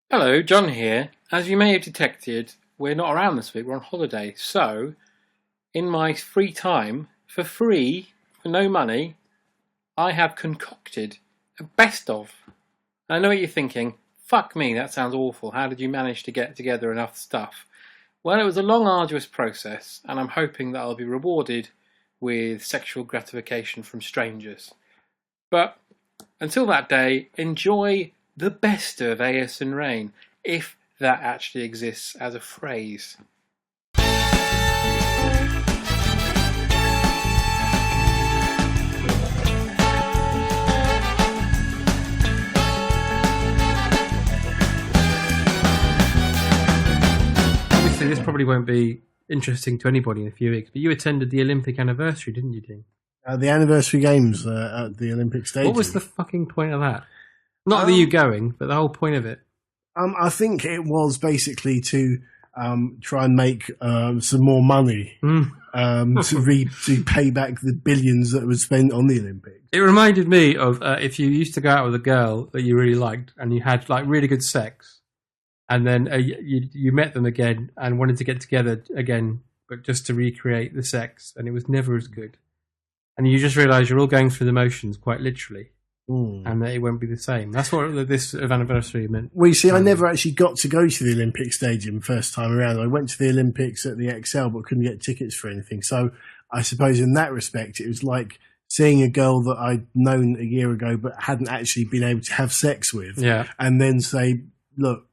Hello, John here. As you may have detected, we're not around this week, we're on holiday. So, in my free time, for free, for no money, I have concocted a best of. I know what you're thinking. Fuck me, that sounds awful. How did you manage to get together enough stuff? Well, it was a long, arduous process, and I'm hoping that I'll be rewarded with sexual gratification from strangers. But until that day, enjoy the best of Ayass and Rain, if that actually exists as a phrase. Obviously, this probably won't be interesting to anybody in a few weeks, but you attended the Olympic anniversary, didn't you, Dean? The anniversary games at the Olympic Stadium. What was the fucking point of that? Not that you going, but the whole point of it. I think it was basically to try and make some more money to pay back the billions that was spent on the Olympics. It reminded me of if you used to go out with a girl that you really liked and you had like really good sex, and then you met them again and wanted to get together again, but just to recreate the sex, and it was never as good. And you just realise you're all going through the motions, quite literally. And that it won't be the same. That's what this anniversary meant. Well, you see, I never actually got to go to the Olympic Stadium first time around. I went to the Olympics at the XL, but couldn't get tickets for anything. So I suppose in that respect, it was like seeing a girl that I'd known a year ago, but hadn't actually been able to have sex with. Yeah. And then say, look,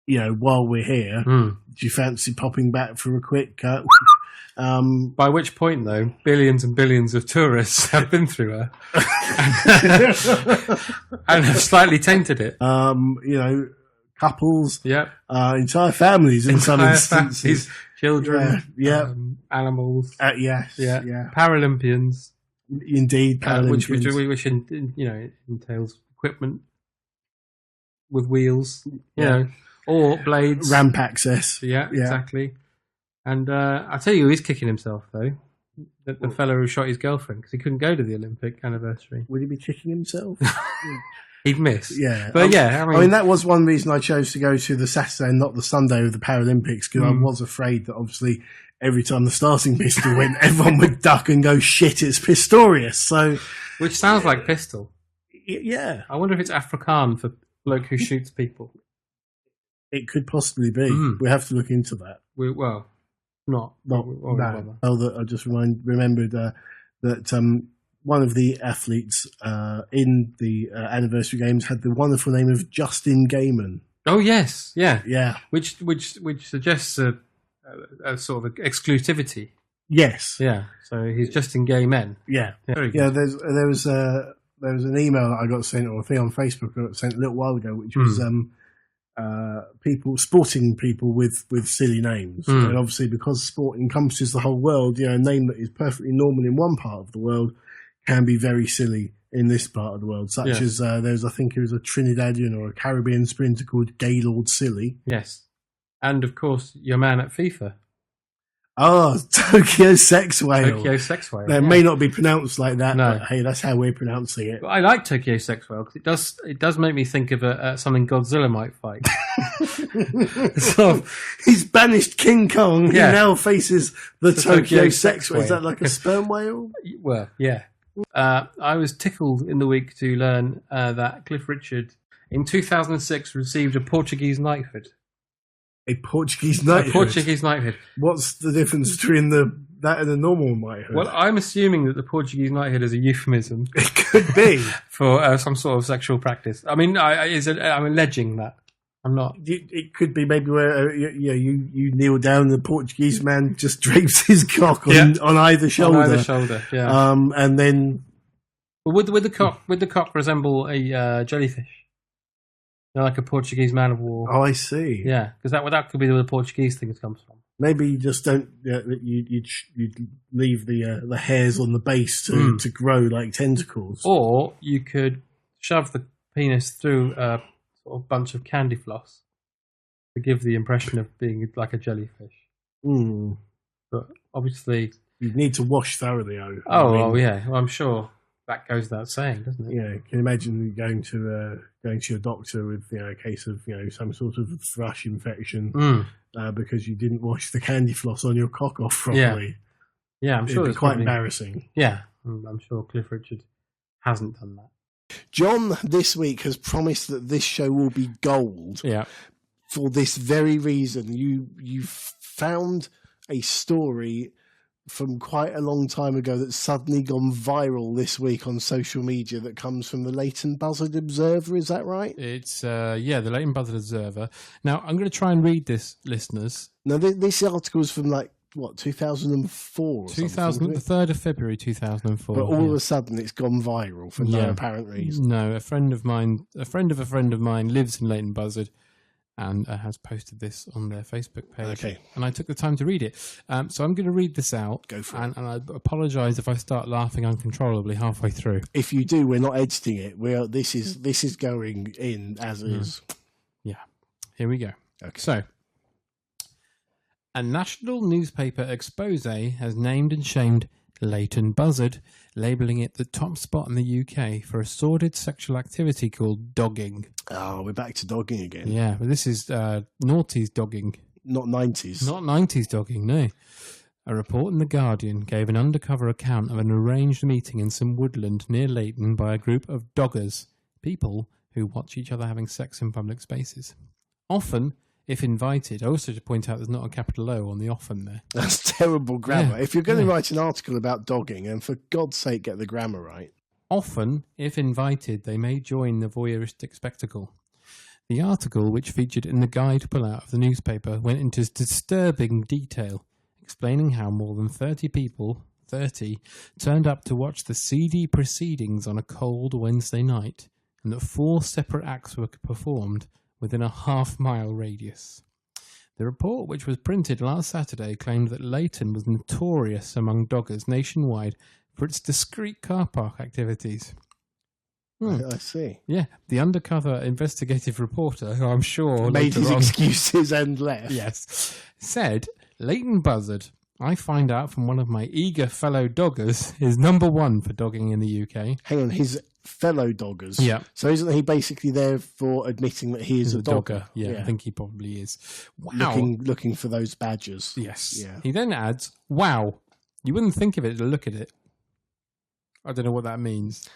while we're here, do you fancy popping back for a quick By which point, though, billions and billions of tourists have been through her and have slightly tainted it. Couples, Yep. Entire families in some instances. Families, children, animals. Yes, yeah. Paralympians. Indeed, Paralympians. Which entails equipment with wheels, or blades. Ramp access. Yeah, exactly. And I tell you, he's kicking himself though. The fellow who shot his girlfriend because he couldn't go to the Olympic anniversary. Would he be kicking himself? He'd miss. Yeah, but I mean, that was one reason I chose to go to the Saturday and not the Sunday of the Paralympics, because I was afraid that obviously every time the starting pistol went, everyone would duck and go, "Shit, it's Pistorius." So, which sounds like pistol. Yeah, I wonder if it's Afrikaans for bloke who shoots people. It could possibly be. We have to look into that. No. That I just remembered that one of the athletes in the anniversary games had the wonderful name of Justin Gayman. Oh yes, yeah. Which suggests a sort of exclusivity. Yes. Yeah. So he's Justin Gay Men. Yeah. Very good. Yeah. There was an email that I got sent, or a thing on Facebook I got sent a little while ago, which was sporting people with silly names. And obviously, because sport encompasses the whole world, a name that is perfectly normal in one part of the world can be very silly in this part of the world, such as I think it was a Trinidadian or a Caribbean sprinter called Gaylord Silly. Yes. And of course, your man at FIFA. Oh, Tokyo Sex Whale. Tokyo Sex Whale. It may not be pronounced like that, no. But hey, that's how we're pronouncing it. But I like Tokyo Sex Whale because it does make me think of something Godzilla might fight. So he's banished King Kong. He now faces the Tokyo Sex Whale. Is that like a sperm whale? Well, yeah. I was tickled in the week to learn that Cliff Richard in 2006 received a Portuguese knighthood. A Portuguese knighthood? A Portuguese knighthood. What's the difference between that and a normal knighthood? Well, I'm assuming that the Portuguese knighthood is a euphemism. It could be. For some sort of sexual practice. I mean, I'm alleging that. I'm not. It could be maybe where you kneel down, the Portuguese man just drapes his cock on either shoulder. On either shoulder, yeah. And then, would the cock resemble a jellyfish? Like a Portuguese man of war. Oh, I see. Yeah, because that could be where the Portuguese thing comes from. Maybe you just don't. You'd leave the hairs on the base to grow like tentacles, or you could shove the penis through a sort of bunch of candy floss to give the impression of being like a jellyfish. But obviously, you'd need to wash thoroughly. Oh, yeah, well, I'm sure. that goes without saying, doesn't it? Can you imagine going to your doctor with a case of some sort of thrush infection because you didn't wash the candy floss on your cock off properly? Yeah, I'm sure it's it's quite probably embarrassing. Yeah, I'm sure Cliff Richard hasn't done that. John this week has promised that this show will be gold. Yeah. For this very reason, you found a story from quite a long time ago that's suddenly gone viral this week on social media that comes from the Leighton Buzzard Observer. Is that right? It's the Leighton Buzzard Observer. Now I'm going to try and read this, listeners. Now this article is from 2004 or 2000, the 3rd of February 2004. But all of a sudden it's gone viral for no apparent reason. No, a friend of mine lives in Leighton Buzzard and has posted this on their Facebook page. Okay. And I took the time to read it. So I'm going to read this out. Go for it. And I apologise if I start laughing uncontrollably halfway through. If you do, we're not editing it. This is going in as is. Yeah. Here we go. Okay. So, a national newspaper expose has named and shamed Leighton Buzzard, labelling it the top spot in the UK for a sordid sexual activity called dogging. Oh, we're back to dogging again. Yeah, but this is noughties dogging. Not 90s. Not 90s dogging, no. A report in The Guardian gave an undercover account of an arranged meeting in some woodland near Leighton by a group of doggers, people who watch each other having sex in public spaces. Often, if invited, I also should point out there's not a capital O on the often there. That's terrible grammar. Yeah. If you're going to write an article about dogging, and for God's sake, get the grammar right. Often, if invited, they may join the voyeuristic spectacle. The article, which featured in the guide pullout of the newspaper, went into disturbing detail, explaining how more than 30 people, turned up to watch the seedy proceedings on a cold Wednesday night, and that 4 separate acts were performed within a half-mile radius. The report, which was printed last Saturday, claimed that Leighton was notorious among doggers nationwide for its discreet car park activities. I see. Yeah, the undercover investigative reporter, who I'm sure made his excuses and left. Yes, said, Leighton Buzzard, I find out from one of my eager fellow doggers, is number 1 for dogging in the UK. Hang on, his fellow doggers. Yeah. So isn't he basically there for admitting that he is a dogger? Yeah, I think he probably is. Wow. Looking for those badges. Yes. Yeah. He then adds, wow. You wouldn't think of it to look at it. I don't know what that means.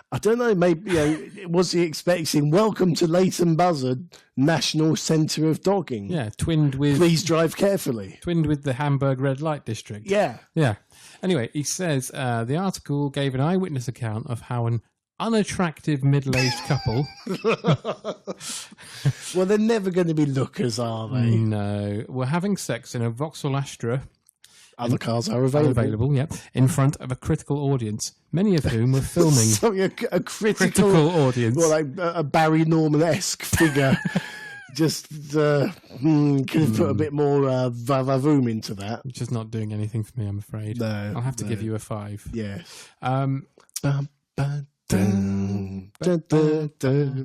I don't know, maybe, was he expecting, welcome to Leighton Buzzard, National Centre of Dogging? Yeah, twinned with... Please drive carefully. Twinned with the Hamburg Red Light District. Yeah. Yeah. Anyway, he says the article gave an eyewitness account of how an unattractive middle-aged couple... Well, they're never going to be lookers, are they? No. Were having sex in a Vauxhall Astra... Other cars are available. Yeah, in front of a critical audience, many of whom were filming. Sorry, a critical audience. Well, like a Barry Norman-esque figure. Just could have put a bit more vavavoom into that. Just not doing anything for me, I'm afraid. No, I'll have to give you a 5. Yeah.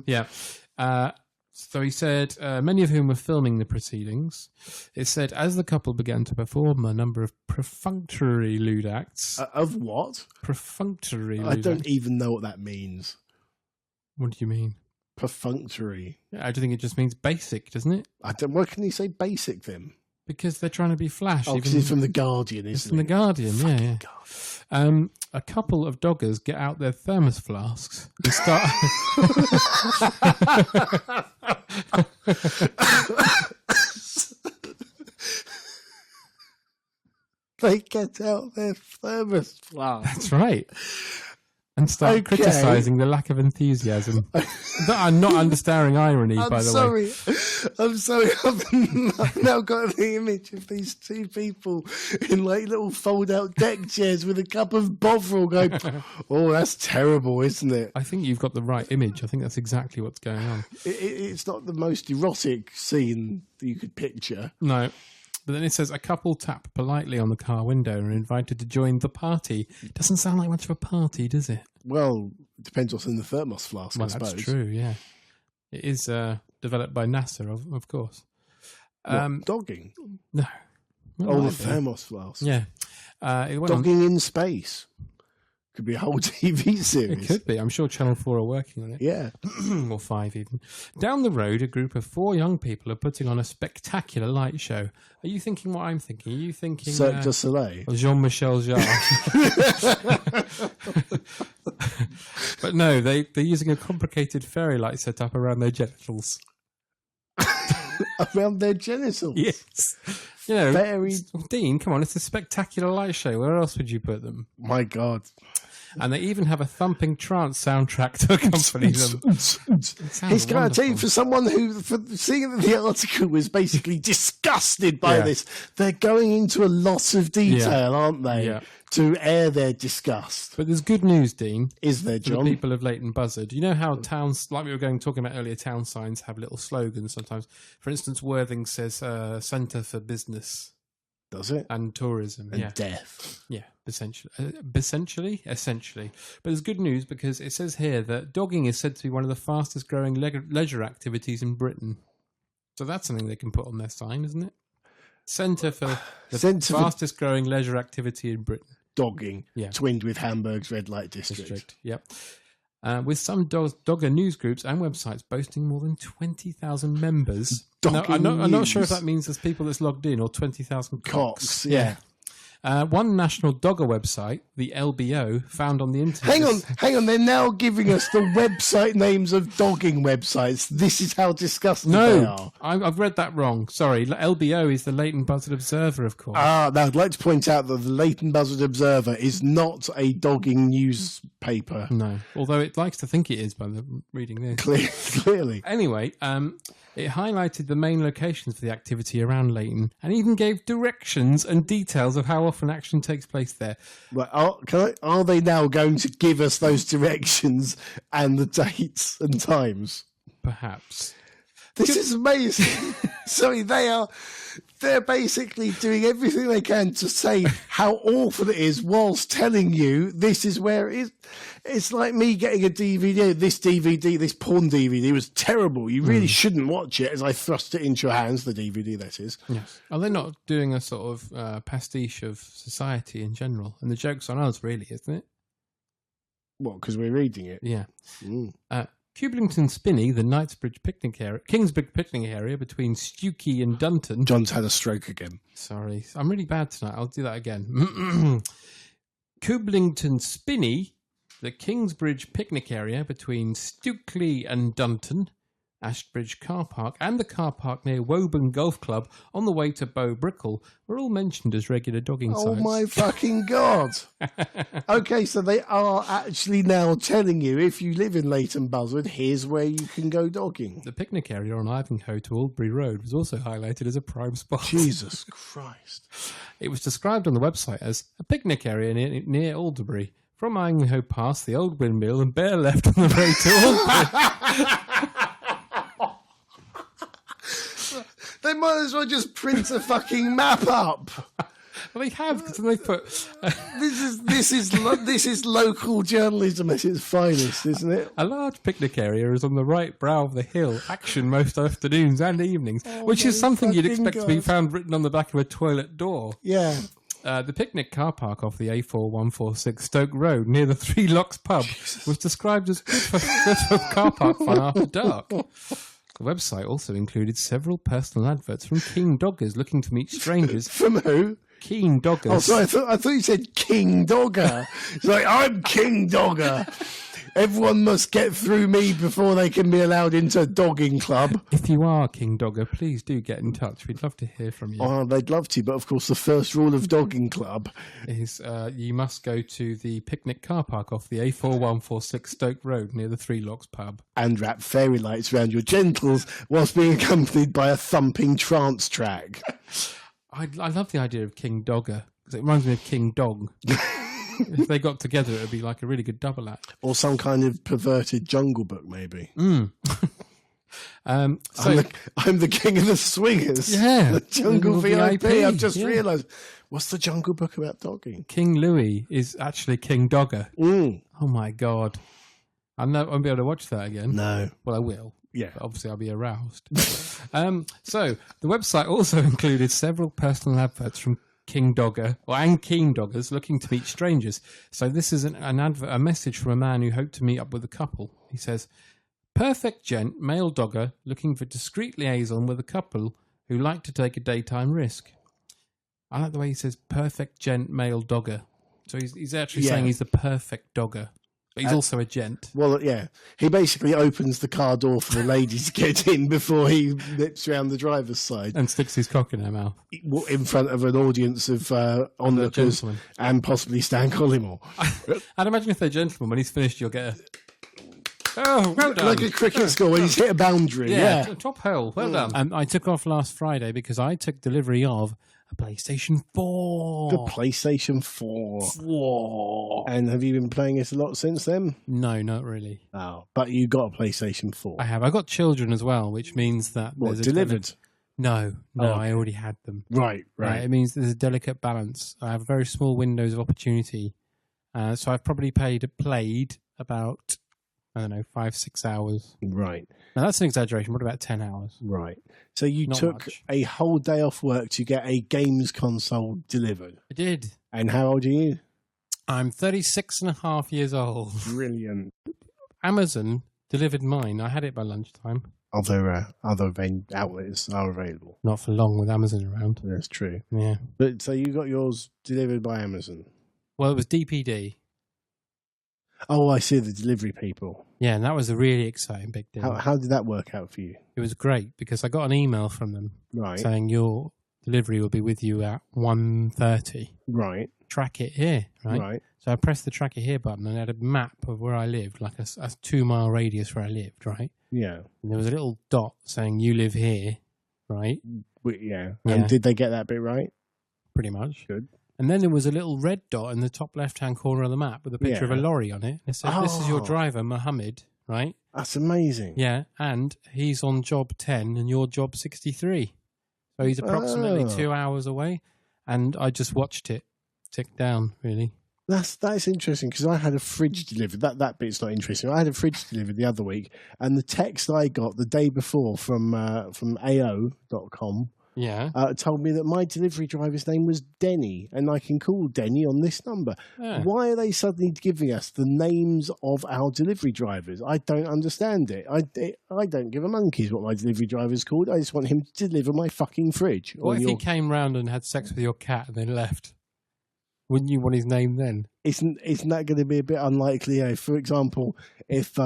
Yeah. So he said, many of whom were filming the proceedings. It said, as the couple began to perform a number of perfunctory lewd acts. Of what? Perfunctory lewd I don't acts. even know what that means. What do you mean? Perfunctory. I do think it just means basic, doesn't it? Why can you say basic then? Because they're trying to be flash. Oh, because it's from The Guardian, isn't it? It's from The Guardian, yeah. A couple of doggers get out their thermos flasks and start... They get out their thermos flasks. That's right. And start criticising the lack of enthusiasm. I'm not understanding irony, by the way. I'm sorry. I've now got the image of these 2 people in like little fold-out deck chairs with a cup of Bovril going, oh, that's terrible, isn't it? I think you've got the right image. I think that's exactly what's going on. It's not the most erotic scene that you could picture. No. But then it says, a couple tap politely on the car window and are invited to join the party. Doesn't sound like much of a party, does it? Well, it depends what's in the thermos flask, I suppose. That's true, yeah. It is developed by NASA, of course. Dogging? No. The thermos flask. Yeah. Dogging in space. Could be a whole TV It series. could be. I'm sure Channel 4 are working on it. Yeah. Or 5 even. Down the road, a group of 4 young people are putting on a spectacular light show. Are you thinking what I'm thinking? Are you thinking Cirque du Soleil. Jean-Michel Jarre? But no, they're using a complicated fairy light setup around their genitals. Around their genitals. Yes. You know, Fairy. Dean, come on, it's a spectacular light show. Where else would you put them? My God. And they even have a thumping trance soundtrack to accompany them. He's going to tell you, for someone who, for seeing the article, was basically disgusted by this, they're going into a lot of detail, aren't they? Yeah. To air their disgust. But there's good news, Dean. Is there, For John? the people of Leighton Buzzard. You know how towns, like we were talking about earlier, town signs have little slogans sometimes. For instance, Worthing says Centre for Business. Does it? And tourism. And death. Yeah, essentially. Essentially. But there's good news because it says here that dogging is said to be one of the fastest growing leisure activities in Britain. So that's something they can put on their sign, isn't it? Centre for the fastest growing leisure activity in Britain. Dogging. Yeah. Twinned with Hamburg's red light district. Yep. With some dogger news groups and websites boasting more than 20,000 members. Now, I'm not sure if that means there's people that's logged in or 20,000 cocks. Yeah. One national dogger website, the LBO, found on the internet. Hang on. They're now giving us the website names of dogging websites. This is how disgusting they are. I've read that wrong. Sorry. LBO is the Leighton Buzzard Observer, of course. Now I'd like to point out that the Leighton Buzzard Observer is not a dogging newspaper. No, although it likes to think it is by reading this. Clearly. Anyway, it highlighted the main locations for the activity around Leighton and even gave directions and details of how often action takes place there. Right, are they now going to give us those directions and the dates and times? Perhaps. This is amazing. Sorry, they're basically doing everything they can to say how awful it is whilst telling you this is where it is. It's like me getting a DVD. This porn DVD was terrible. You really shouldn't watch it, as I thrust it into your hands, the DVD that is. Yes. Are they not doing a sort of pastiche of society in general? And the joke's on us, really, isn't it? What, because we're reading it? Yeah. Cublington Spinney, the Kingsbridge picnic area between Stewkey and Dunton. John's had a stroke again. Sorry, I'm really bad tonight. I'll do that again. Cublington Spinney, the Kingsbridge picnic area between Stewkey and Dunton, Ashbridge Car Park, and the car park near Woburn Golf Club on the way to Bow Brickle were all mentioned as regular dogging sites. Oh my fucking God. Okay, so they are actually now telling you, if you live in Leighton Buzzard, here's where you can go dogging. The picnic area on Ivanhoe to Aldbury Road was also highlighted as a prime spot. Jesus Christ. It was described on the website as a picnic area near Aldbury. From Ivanhoe past the old windmill and bare left on the road to Aldbury. They might as well just print a fucking map up. Well, they have, because they put... This is local journalism at its finest, isn't it? A large picnic area is on the right brow of the hill. Action most afternoons and evenings, which is something you'd expect to be found written on the back of a toilet door. Yeah. The picnic car park off the A4146 Stoke Road near the Three Locks pub was described as good for car park fun after dark. The website also included several personal adverts from keen doggers looking to meet strangers. From who? Keen doggers. Oh, sorry, I thought you said King Dogger. It's like, I'm King Dogger. Everyone must get through me before they can be allowed into a dogging club. If you are King Dogger, please do get in touch. We'd love to hear from you. Oh, they'd love to, but of course the first rule of dogging club is you must go to the picnic car park off the A4146 Stoke Road near the Three Locks pub. And wrap fairy lights around your genitals whilst being accompanied by a thumping trance track. I love the idea of King Dogger, because it reminds me of King Dog. If they got together, it would be like a really good double act. Or some kind of perverted Jungle Book, maybe. So I'm the king of the swingers. Yeah. The Jungle VIP. I've just realised. What's the Jungle Book about dogging? King Louis is actually King Dogger. Mm. Oh, my God. I won't be able to watch that again. No. Well, I will. Yeah. But obviously, I'll be aroused. So, the website also included several personal adverts from King Dogger, and Keen Doggers looking to meet strangers. So this is a message from a man who hoped to meet up with a couple. He says, perfect gent, male dogger, looking for discreet liaison with a couple who like to take a daytime risk. I like the way he says perfect gent, male dogger. So he's actually saying he's the perfect dogger. But he's also a gent. Well, yeah. He basically opens the car door for the lady to get in before he nips round the driver's side. And sticks his cock in her mouth. In front of an audience of onlookers and possibly Stan Collymore. I'd imagine if they're gentlemen, when he's finished, you'll get a... Oh, well done. Like a cricket score when he's hit a boundary. Yeah. Top hole. Well done. I took off last Friday because I took delivery of a PlayStation 4. The PlayStation 4. And have you been playing it a lot since then? No, not really. Oh, but you got a PlayStation 4. I have. I got children as well, which means that... What, delivered? No, okay. I already had them. Right. It means there's a delicate balance. I have very small windows of opportunity. So I've probably played about... 5-6 hours. Right. Now that's an exaggeration. What about 10 hours? Right. So you Not took much. a whole day off work to get a games console delivered. I did. And how old are you? I'm 36 and a half years old. Brilliant. Amazon delivered mine. I had it by lunchtime. Other outlets are available. Not for long with Amazon around. That's true. Yeah. But so you got yours delivered by Amazon? Well, it was DPD. Oh, I see, the delivery people. Yeah, and that was a really exciting big deal. How did that work out for you? It was great because I got an email from them saying your delivery will be with you at 1:30. Right. Track it here, right? So I pressed the track it here button and it had a map of where I lived, like a 2-mile radius where I lived, right? Yeah. And there was a little dot saying you live here, right? Yeah. And did they get that bit right? Pretty much. Good. And then there was a little red dot in the top left-hand corner of the map with a picture of a lorry on it. It said, this is your driver, Mohammed, right? That's amazing. Yeah, and he's on job 10 and you're job 63. So he's approximately 2 hours away. And I just watched it tick down, really. That's interesting because I had a fridge delivered. That bit's not interesting. I had a fridge delivered the other week, and the text I got the day before from AO.com told me that my delivery driver's name was Denny, and I can call Denny on this number. Yeah. Why are they suddenly giving us the names of our delivery drivers? I don't understand it. I don't give a monkey's what my delivery driver's called. I just want him to deliver my fucking fridge. What if he came round and had sex with your cat and then left? Wouldn't you want his name then? Isn't that going to be a bit unlikely? For example, if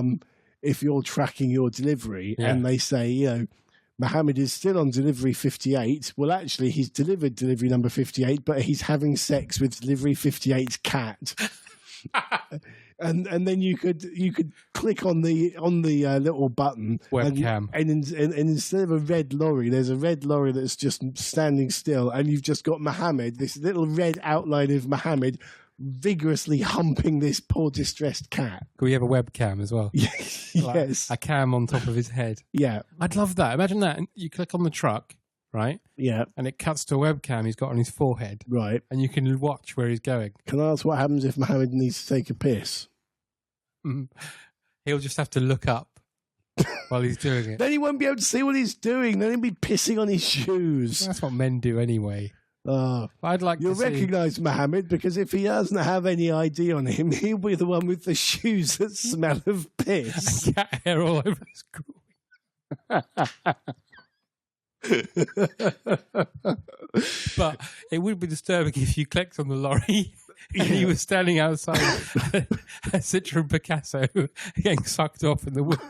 you're tracking your delivery and they say, Mohammed is still on delivery 58. Well, actually, he's delivered delivery number 58, but he's having sex with delivery 58's cat. and then you could click on the little button webcam, and instead of a red lorry, there's a red lorry that's just standing still, and you've just got Mohammed, this little red outline of Mohammed, vigorously humping this poor distressed cat. Could we have a webcam as well? Yes. A cam on top of his head. Yeah. I'd love that. Imagine that. You click on the truck, right? Yeah. And it cuts to a webcam he's got on his forehead. Right. And you can watch where he's going. Can I ask what happens if Mohammed needs to take a piss? He'll just have to look up while he's doing it. Then he won't be able to see what he's doing. Then he'll be pissing on his shoes. That's what men do anyway. I'd like You'll recognise Mohammed because if he doesn't have any ID on him, he'll be the one with the shoes that smell of piss. Cat hair all over his groin. But it would be disturbing if you clicked on the lorry and he was standing outside a Citroen Picasso getting sucked off in the woods.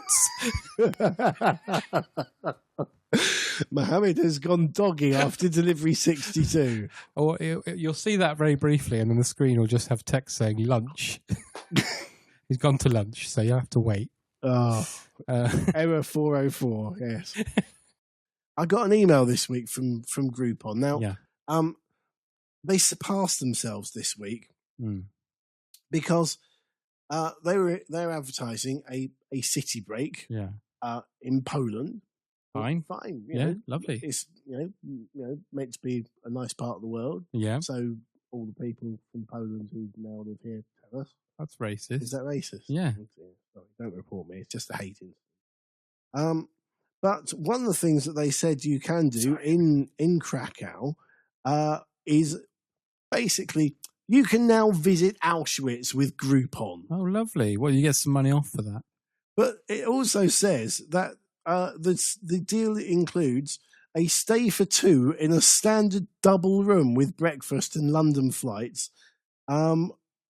Mohammed has gone doggy after delivery 62. Or you'll see that very briefly, and then the screen will just have text saying lunch. He's gone to lunch, so you have to wait. Error 404. Yes. I got an email this week from Groupon. Now, they surpassed themselves this week because they're advertising a city break in Poland. Fine. Lovely. It's meant to be a nice part of the world. Yeah. So all the people from Poland who now live here tell us. That's racist. Is that racist? Yeah. Sorry, don't report me. It's just a hating. But one of the things that they said you can do in Krakow is basically, you can now visit Auschwitz with Groupon. Oh, lovely. Well, you get some money off for that. But it also says that the deal includes a stay for two in a standard double room with breakfast and London flights,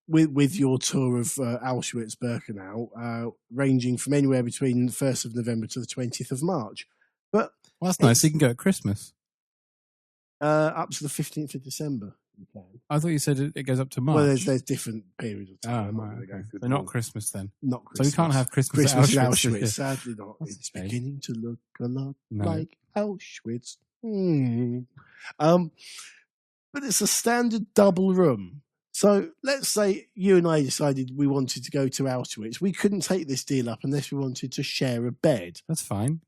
with your tour of Auschwitz-Birkenau, ranging from anywhere between the 1st of November to the 20th of March. But well, that's nice. You can go at Christmas. Up to the 15th of December. You can. I thought you said it goes up to March. Well, there's different periods of time. Oh, right, okay. So not Christmas then. Not Christmas. So we can't have Christmas at at Auschwitz. Sadly not. It's beginning to look a lot like Auschwitz. But it's a standard double room. So let's say you and I decided we wanted to go to Auschwitz. We couldn't take this deal up unless we wanted to share a bed. That's fine.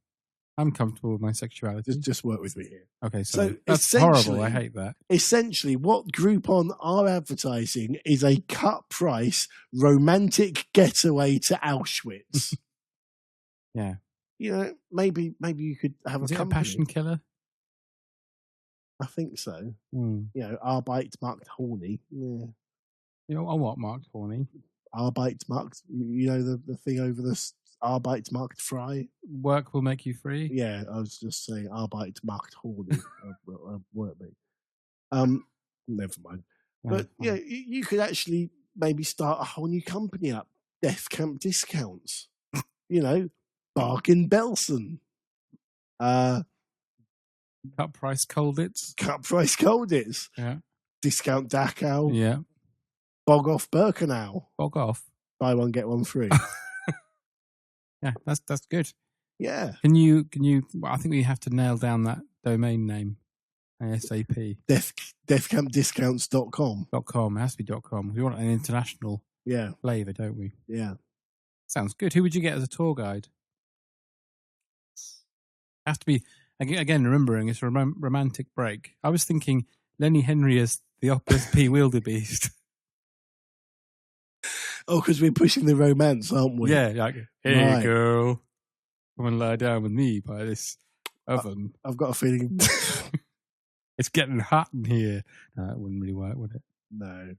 I'm comfortable with my sexuality. Just work with me here. Okay, so that's horrible. I hate that. Essentially, what Groupon are advertising is a cut price romantic getaway to Auschwitz. Yeah. You know, maybe you could have is a it company. A passion killer? I think so. You Arbeit macht horny. Yeah. You know what marked horny? Arbeit macht. You know the thing over this. Arbeit macht frei. Work will make you free. Yeah, I was just saying Arbeit macht horny. Work me. Never mind. But yeah, you could actually maybe start a whole new company up. Death Camp Discounts. Bargain Belson. Cut price Colditz. Cut price Colditz. Yeah. Discount Dachau. Yeah. Bog off Birkenau. Bog off. Buy one, get one free. Yeah, that's good. Yeah. Can you? I think we have to nail down that domain name ASAP. Deathcampdiscounts.com. .com. It has to be .com. We want an international flavour, don't we? Yeah. Sounds good. Who would you get as a tour guide? Have to be again. Remembering it's a romantic break. I was thinking Lenny Henry as the opposite P. Wildebeest. Oh, because we're pushing the romance, aren't we? Yeah, like, hey girl, come and lie down with me by this oven. I've got a feeling it's getting hot in here. No, that wouldn't really work, would it? No.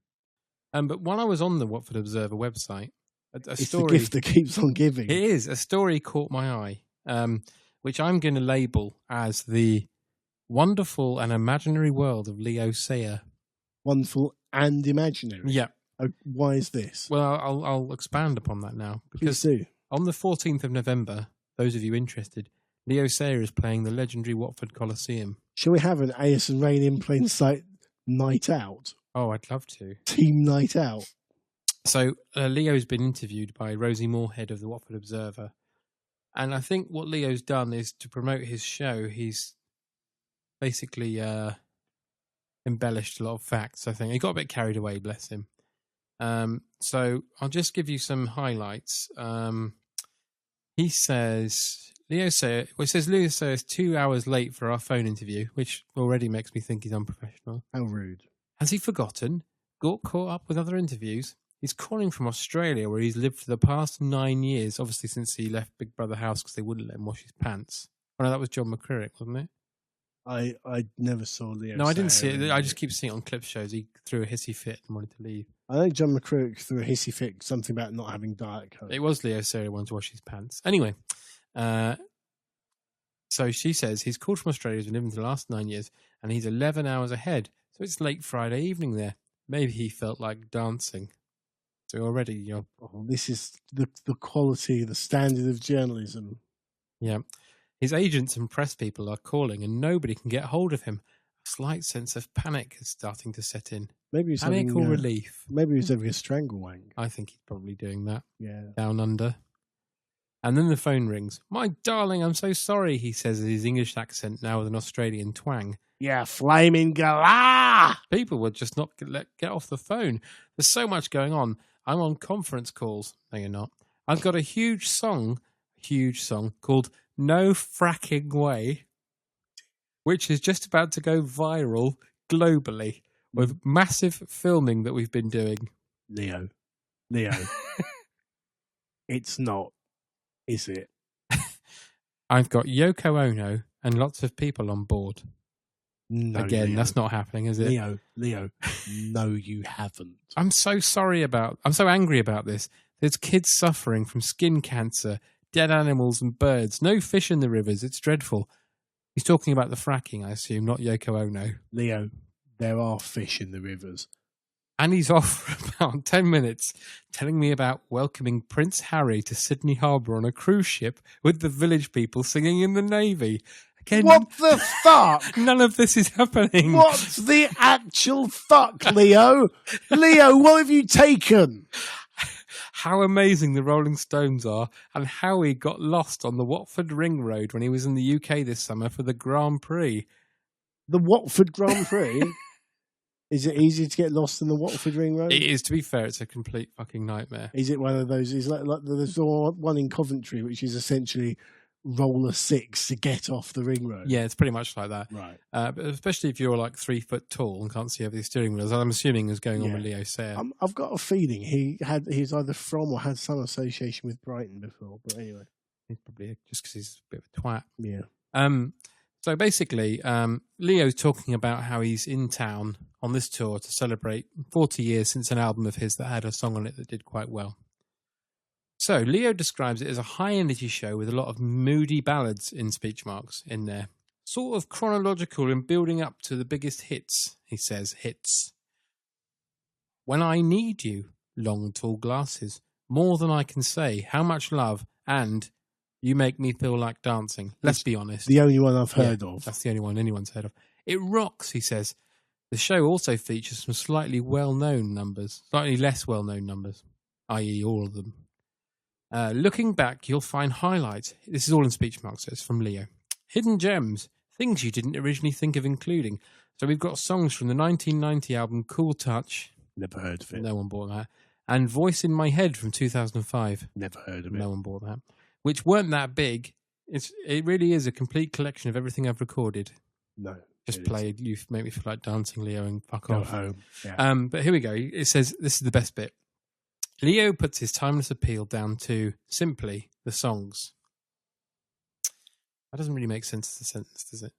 But when I was on the Watford Observer website, it's story, the gift that keeps on giving. It is. A story caught my eye, which I'm going to label as the wonderful and imaginary world of Leo Sayer. Wonderful and imaginary? Yeah. Why is this? Well, I'll expand upon that now. Because on the 14th of November, those of you interested, Leo Sayer is playing the legendary Watford Coliseum. Shall we have an Ayass and Rain in Plain Sight night out? Oh, I'd love to. Team night out. So Leo's been interviewed by Rosie Moorhead of the Watford Observer. And I think what Leo's done is to promote his show, he's basically embellished a lot of facts, I think. He got a bit carried away, bless him. So I'll just give you some highlights. He says, Leo Sayer is 2 hours late for our phone interview, which already makes me think he's unprofessional. How rude. Has he forgotten? Got caught up with other interviews? He's calling from Australia, where he's lived for the past 9 years, obviously since he left Big Brother House because they wouldn't let him wash his pants. Oh no, that was John McCririck, wasn't it? I never saw Leo. No, I didn't see it. I just keep seeing it on clip shows. He threw a hissy fit and wanted to leave. I think John McCririck threw a hissy fit, something about not having Diet Coke. It was Leo Sayer who wanted to wash his pants. Anyway, so she says he's called from Australia, he's been living for the last 9 years, and he's 11 hours ahead. So it's late Friday evening there. Maybe he felt like dancing. So already, this is the quality, the standard of journalism. Yeah. His agents and press people are calling and nobody can get hold of him. A slight sense of panic is starting to set in. Maybe he's panic or relief. Maybe he's having a strangle wank. I think he's probably doing that. Yeah. Down under. And then the phone rings. My darling, I'm so sorry, he says with his English accent now with an Australian twang. Yeah, flaming galah! People would just not get off the phone. There's so much going on. I'm on conference calls. No, you're not. I've got a huge song called No Fracking Way, which is just about to go viral globally with massive filming that we've been doing. Leo. It's not, is it? I've got Yoko Ono and lots of people on board. No, Again, Leo. that's not happening, is it? Leo, no, you haven't. I'm so angry about this. There's kids suffering from skin cancer, dead animals and birds, no fish in the rivers. It's dreadful. He's talking about the fracking, I assume, not Yoko Ono. Leo, there are fish in the rivers. And he's off for about 10 minutes telling me about welcoming Prince Harry to Sydney Harbour on a cruise ship with the village people singing in the Navy. Again, What the fuck? none of this is happening. What the actual fuck, Leo? Leo, what have you taken? How amazing the Rolling Stones are, and how he got lost on the Watford Ring Road when he was in the UK this summer for the Grand Prix. The Watford Grand Prix? Is it easy to get lost in the Watford Ring Road? It is, to be fair, it's a complete fucking nightmare. Is it one of those? Is like there's one in Coventry, which is essentially roller 6 to get off the ring road. Yeah, it's pretty much like that. Right. But especially if you're like 3 foot tall and can't see over the steering wheels, I'm assuming is going on with Leo Sayer. I've got a feeling he's either from or had some association with Brighton before. But anyway, He's probably just because he's a bit of a twat. Yeah. So basically, Leo's talking about how he's in town on this tour to celebrate 40 years since an album of his that had a song on it that did quite well. So Leo describes it as a high-energy show with a lot of moody ballads in speech marks in there. Sort of chronological in building up to the biggest hits, he says, hits. When I need you, long tall glasses, more than I can say, how much love, and you make me feel like dancing. Let's be honest. The only one I've heard of. That's the only one anyone's heard of. It rocks, he says. The show also features some slightly well-known numbers, slightly less well-known numbers, i.e. all of them. Looking back, you'll find highlights. This is all in speech marks, so it's from Leo. Hidden gems, things you didn't originally think of including. So we've got songs from the 1990 album Cool Touch. Never heard of it. No one bought that. And Voice in My Head from 2005. Never heard of it. No one bought that. Which weren't that big. It really is a complete collection of everything I've recorded. No. Just played You Make Me Feel Like Dancing, Leo, and fuck off. Home. Yeah. But here we go. It says, this is the best bit. Leo puts his timeless appeal down to simply the songs. That doesn't really make sense as a sentence, does it?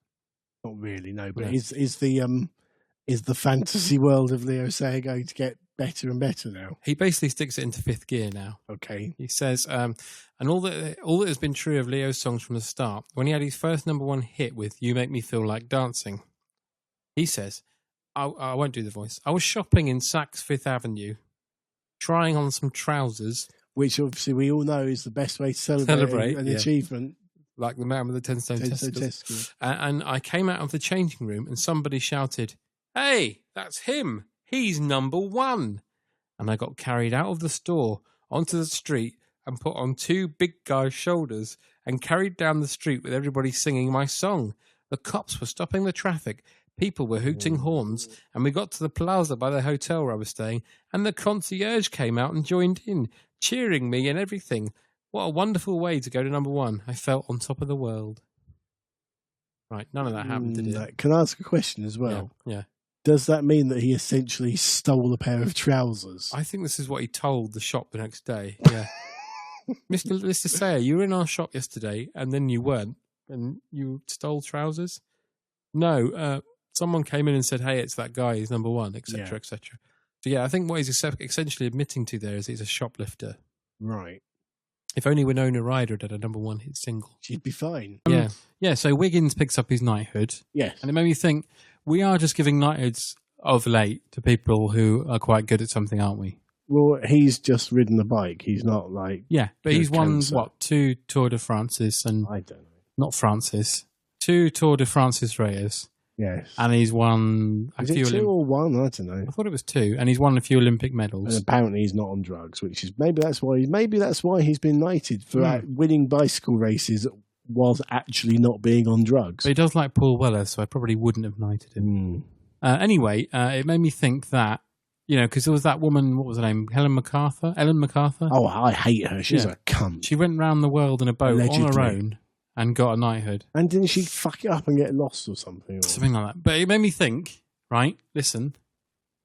Not really, no. But No. is the fantasy world of Leo Sayer going to get better and better now? He basically sticks it into fifth gear now. Okay. He says, and all that has been true of Leo's songs from the start, when he had his first number one hit with You Make Me Feel Like Dancing, he says, I won't do the voice. I was shopping in Saks Fifth Avenue, trying on some trousers. Which obviously we all know is the best way to celebrate an achievement. Like the man with the 10 stone testicles. And I came out of the changing room and somebody shouted, "Hey, that's him. He's number one." And I got carried out of the store onto the street and put on two big guys' shoulders and carried down the street with everybody singing my song. The cops were stopping the traffic. People were hooting horns, and we got to the plaza by the hotel where I was staying, and the concierge came out and joined in, cheering me and everything. What a wonderful way to go to number one. I felt on top of the world. Right, none of that happened, did it? Can I ask a question as well? Yeah. Does that mean that he essentially stole a pair of trousers? I think this is what he told the shop the next day. Yeah. Mr. Sayer, you were in our shop yesterday, and then you weren't, and you stole trousers? No, someone came in and said, "Hey, it's that guy, he's number one," etc., etc. So yeah, I think what he's essentially admitting to there is he's a shoplifter. Right. If only Winona Ryder had a number one hit single. She'd be fine. Yeah, so Wiggins picks up his knighthood. Yes. And it made me think, we are just giving knighthoods of late to people who are quite good at something, aren't we? Well, he's just ridden a bike. He's not like... Yeah, but he's won, cancer. 2 Tour de France's and... I don't know. Not Francis. 2 Tour de France's Reyes. Yes. And he's won a Is few... it 2 or 1? I don't know. I thought it was 2. And he's won a few Olympic medals. And apparently he's not on drugs, which is... Maybe that's why he's been knighted for winning bicycle races whilst actually not being on drugs. But he does like Paul Weller, so I probably wouldn't have knighted him. Anyway, it made me think that, because there was that woman, what was her name? Ellen MacArthur? Oh, I hate her. She's a cunt. She went round the world in a boat Allegedly. on her own and got a knighthood. And didn't she fuck it up and get lost or something? Or? Something like that. But it made me think, right, listen,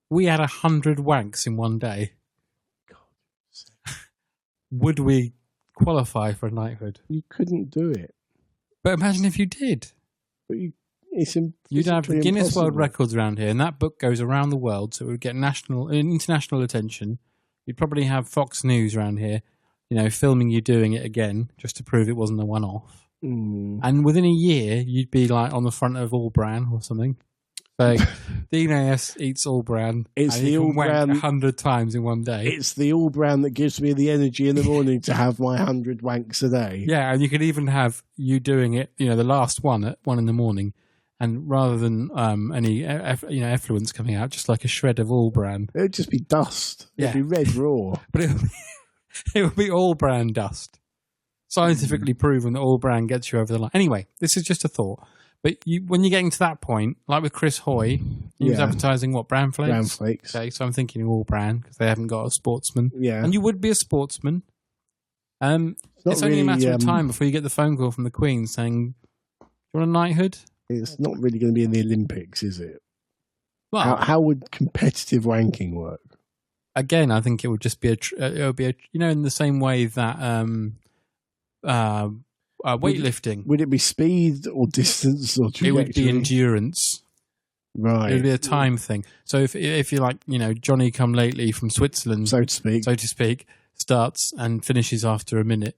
we had 100 wanks in one day. God. Would we qualify for a knighthood? You couldn't do it. But imagine if you did. But you You'd have the Guinness impossible. World Records around here, and that book goes around the world, so it would get international attention. You'd probably have Fox News around here, filming you doing it again, just to prove it wasn't a one-off. Mm. And within a year, you'd be like on the front of All Bran or something. So Dean Ayass eats All Bran. It's the All Bran 100 times in one day. It's the All Bran that gives me the energy in the morning to have my 100 wanks a day. Yeah, and you could even have you doing it, the last one at 1 in, and rather than any effluence coming out, just like a shred of All Bran. It would just be dust. Yeah. It'd be red raw. But it would be All Bran dust. Scientifically proven that All Bran gets you over the line. Anyway, this is just a thought. But when you're getting to that point, like with Chris Hoy, he was advertising Bran Flakes? Bran Flakes. Okay, so I'm thinking All Bran because they haven't got a sportsman. Yeah. And you would be a sportsman. It's only a matter of time before you get the phone call from the Queen saying, "Do you want a knighthood?" It's not really going to be in the Olympics, is it? Well, how would competitive wanking work? Again, I think it would just be in the same way that weightlifting. Would it be speed or distance or trajectory? It would be endurance. Right. It would be a time thing. So if you're like, Johnny come lately from Switzerland, so to speak, starts and finishes after a minute.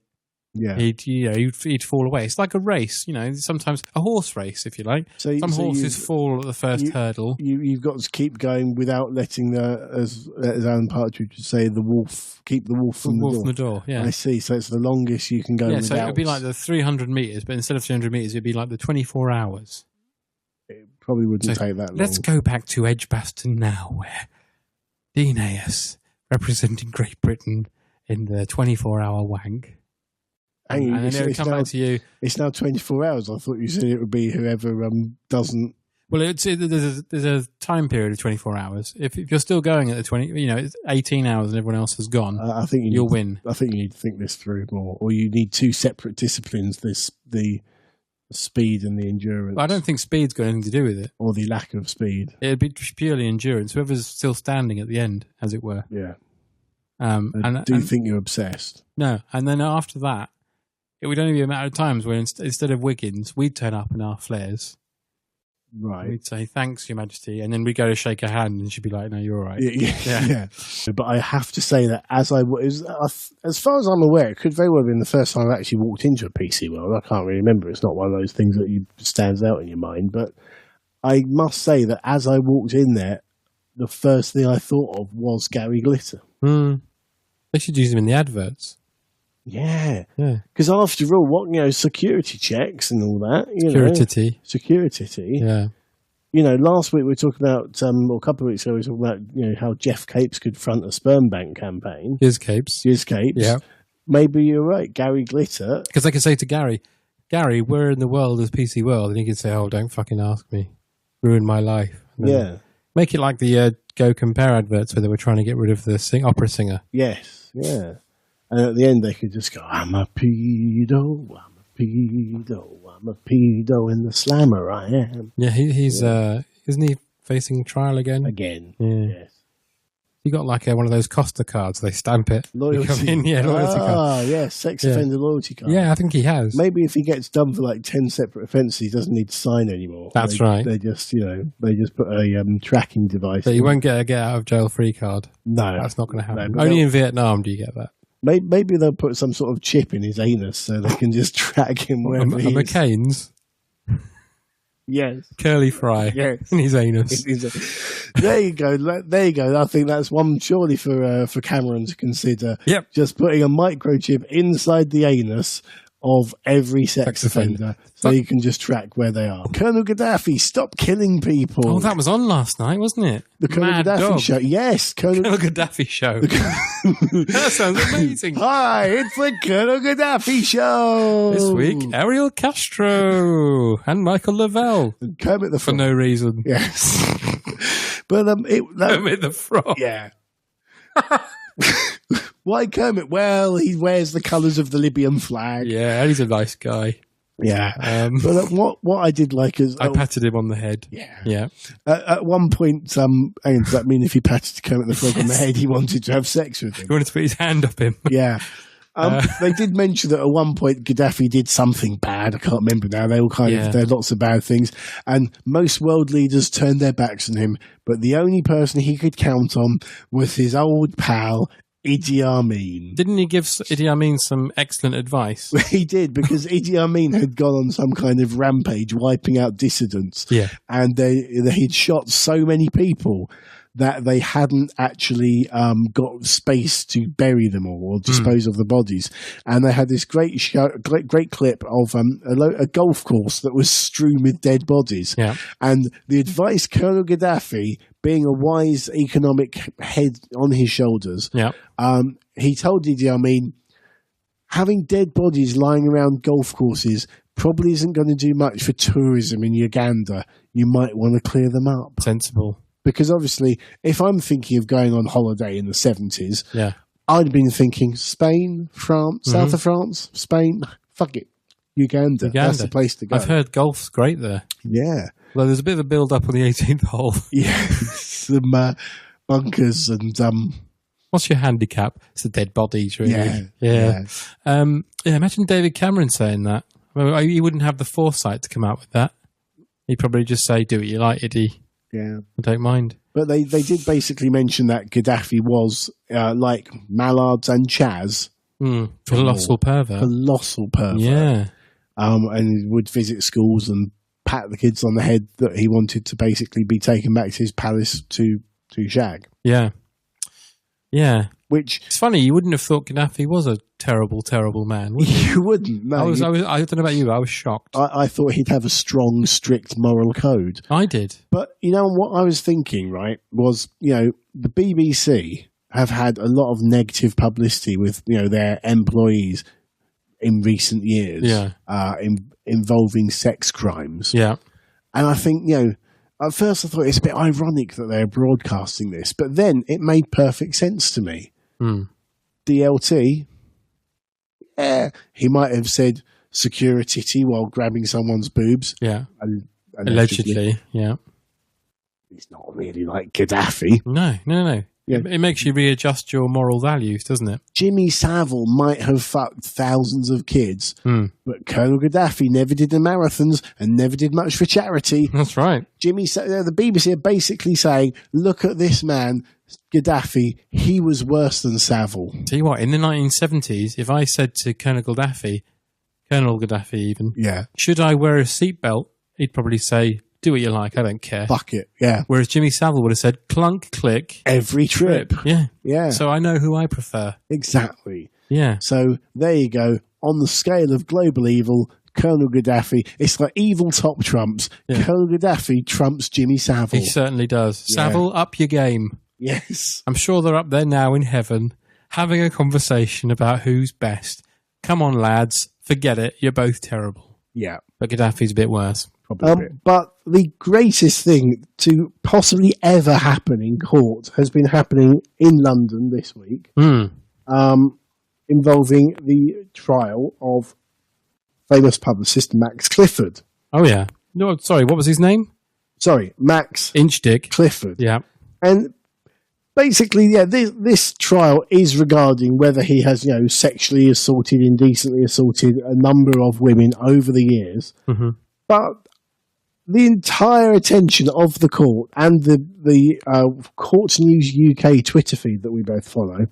Yeah. He'd fall away. It's like a race, sometimes a horse race, if you like. Some horses fall at the first hurdle. You've got to keep going without letting as Alan Partridge would say, keep the wolf from the door. Yeah. I see. So it's the longest you can go without. So it would be like the 300 metres, but instead of 300 metres, it'd be like the 24 hours. It probably wouldn't take that long. Let's go back to Edgbaston now, where Dean Ayass, representing Great Britain in the 24-hour wank. And then they would come back to you. It's now 24 hours. I thought you said it would be whoever doesn't. Well, there's a time period of 24 hours. If you're still going at the 20, it's 18 hours and everyone else has gone, I think you'll win. I think you need to think this through more. Or you need two separate disciplines, the speed and the endurance. But I don't think speed's got anything to do with it. Or the lack of speed. It'd be purely endurance. Whoever's still standing at the end, as it were. Yeah. Do you think you're obsessed? No. And then after that, it would only be a matter of times where instead of Wiggins, we'd turn up in our flares. Right. We'd say, "Thanks, Your Majesty," and then we'd go to shake her hand, and she'd be like, "No, you're all right." Yeah. But I have to say that as far as I'm aware, it could very well have been the first time I've actually walked into a PC World. I can't really remember. It's not one of those things that stands out in your mind. But I must say that as I walked in there, the first thing I thought of was Gary Glitter. They should use him in the adverts. Yeah. Because after all, security checks and all that. Security. Yeah. Last week we were talking about, or a couple of weeks ago, we were talking about, how Jeff Capes could front a sperm bank campaign. His Capes. Yeah. Maybe you're right, Gary Glitter. Because I could say to Gary, "We're in the world as PC World," and he could say, "Oh, don't fucking ask me. Ruin my life." Yeah. Make it like the Go Compare adverts where they were trying to get rid of the opera singer. Yes. Yeah. And at the end, they could just go, "I'm a pedo, in the slammer I am." Yeah, he's isn't he facing trial again? Again, yeah. Yes. You got like one of those Costa cards. They stamp it. Loyalty. Loyalty card. Ah, yes, sex offender loyalty card. Yeah, I think he has. Maybe if he gets done for like 10 separate offences, he doesn't need to sign anymore. That's right. They just, put a tracking device. But you won't get a get out of jail free card. No, that's not going to happen. No, only in Vietnam do you get that. Maybe they'll put some sort of chip in his anus so they can just track him wherever he is. McCain's? Yes. Curly fry. Yes. In his anus. There you go. I think that's one surely for Cameron to consider. Yep. Just putting a microchip inside the anus of every sex offender so you can just track where they are. Colonel Gaddafi, stop killing people. Oh, that was on last night, wasn't it? The Colonel Gaddafi show. Yes, Colonel Gaddafi show. That sounds amazing. Hi, it's the Colonel Gaddafi show. This week, Ariel Castro and Michael Lavelle. And Kermit the Frog. For no reason. Yes. But Kermit the Frog. Yeah. Why Kermit? Well, he wears the colours of the Libyan flag. Yeah, and he's a nice guy. Yeah. But what I did like is... I patted him on the head. Yeah. At one point, does that mean if he patted Kermit the Frog on the head, he wanted to have sex with him? He wanted to put his hand up him. Yeah. They did mention that at one point Gaddafi did something bad. I can't remember now. They all there are lots of bad things. And most world leaders turned their backs on him. But the only person he could count on was his old pal, Idi Amin. Didn't he give Idi Amin some excellent advice? He did, because Idi Amin had gone on some kind of rampage, wiping out dissidents. Yeah. And he'd shot so many people that they hadn't actually got space to bury them all or dispose of the bodies. And they had this great clip of a golf course that was strewn with dead bodies. Yeah. And the advice Colonel Gaddafi, being a wise economic head on his shoulders, he told Idi Amin, having dead bodies lying around golf courses probably isn't going to do much for tourism in Uganda. You might want to clear them up. Sensible. Because obviously, if I'm thinking of going on holiday in the 70s, I'd have been thinking Spain, France, south of France, Spain, fuck it, Uganda. That's the place to go. I've heard golf's great there. Yeah. Well, there's a bit of a build-up on the 18th hole. Yeah, some bunkers and... What's your handicap? It's the dead bodies, really. Yeah. Imagine David Cameron saying that. Well, he wouldn't have the foresight to come out with that. He'd probably just say, do what you like, Iddy. Yeah. I don't mind. But they did basically mention that Gaddafi was, like Mallards and Chaz. Colossal pervert. Colossal pervert. Yeah. And would visit schools and pat the kids on the head that he wanted to basically be taken back to his palace to shag. Yeah. Yeah. Which it's funny, you wouldn't have thought Gaddafi was a terrible, terrible man, would you? You wouldn't, no. I don't know about you, but I was shocked. I thought he'd have a strong, strict moral code. I did. But, what I was thinking, right, was, the BBC have had a lot of negative publicity with, their employees in recent years. Yeah. Involving sex crimes. Yeah. And I think, at first I thought it's a bit ironic that they're broadcasting this, but then it made perfect sense to me. DLT, he might have said secure a titty while grabbing someone's boobs. Yeah. Allegedly, yeah. He's not really like Gaddafi. No. Yeah. It makes you readjust your moral values, doesn't it? Jimmy Savile might have fucked thousands of kids, but Colonel Gaddafi never did the marathons and never did much for charity. That's right. The BBC are basically saying, look at this man, Gaddafi, he was worse than Savile. Tell you what, in the 1970s, if I said to Colonel Gaddafi even, should I wear a seatbelt? He'd probably say, do what you like, I don't care. Fuck it, yeah. Whereas Jimmy Savile would have said, clunk, click. Every trip. Yeah. So I know who I prefer. Exactly. Yeah. So there you go. On the scale of global evil, Colonel Gaddafi, it's like evil top trumps. Yeah. Colonel Gaddafi trumps Jimmy Savile. He certainly does. Yeah. Savile, up your game. Yes. I'm sure they're up there now in heaven, having a conversation about who's best. Come on, lads. Forget it. You're both terrible. Yeah. But Gaddafi's a bit worse. But the greatest thing to possibly ever happen in court has been happening in London this week, involving the trial of famous publicist Max Clifford. Oh, yeah. No, sorry, what was his name? Sorry, Max Inchdick Clifford. Yeah. And basically, this trial is regarding whether he has, sexually assaulted, indecently assaulted a number of women over the years. Mm-hmm. But the entire attention of the court and the Court News UK Twitter feed that we both follow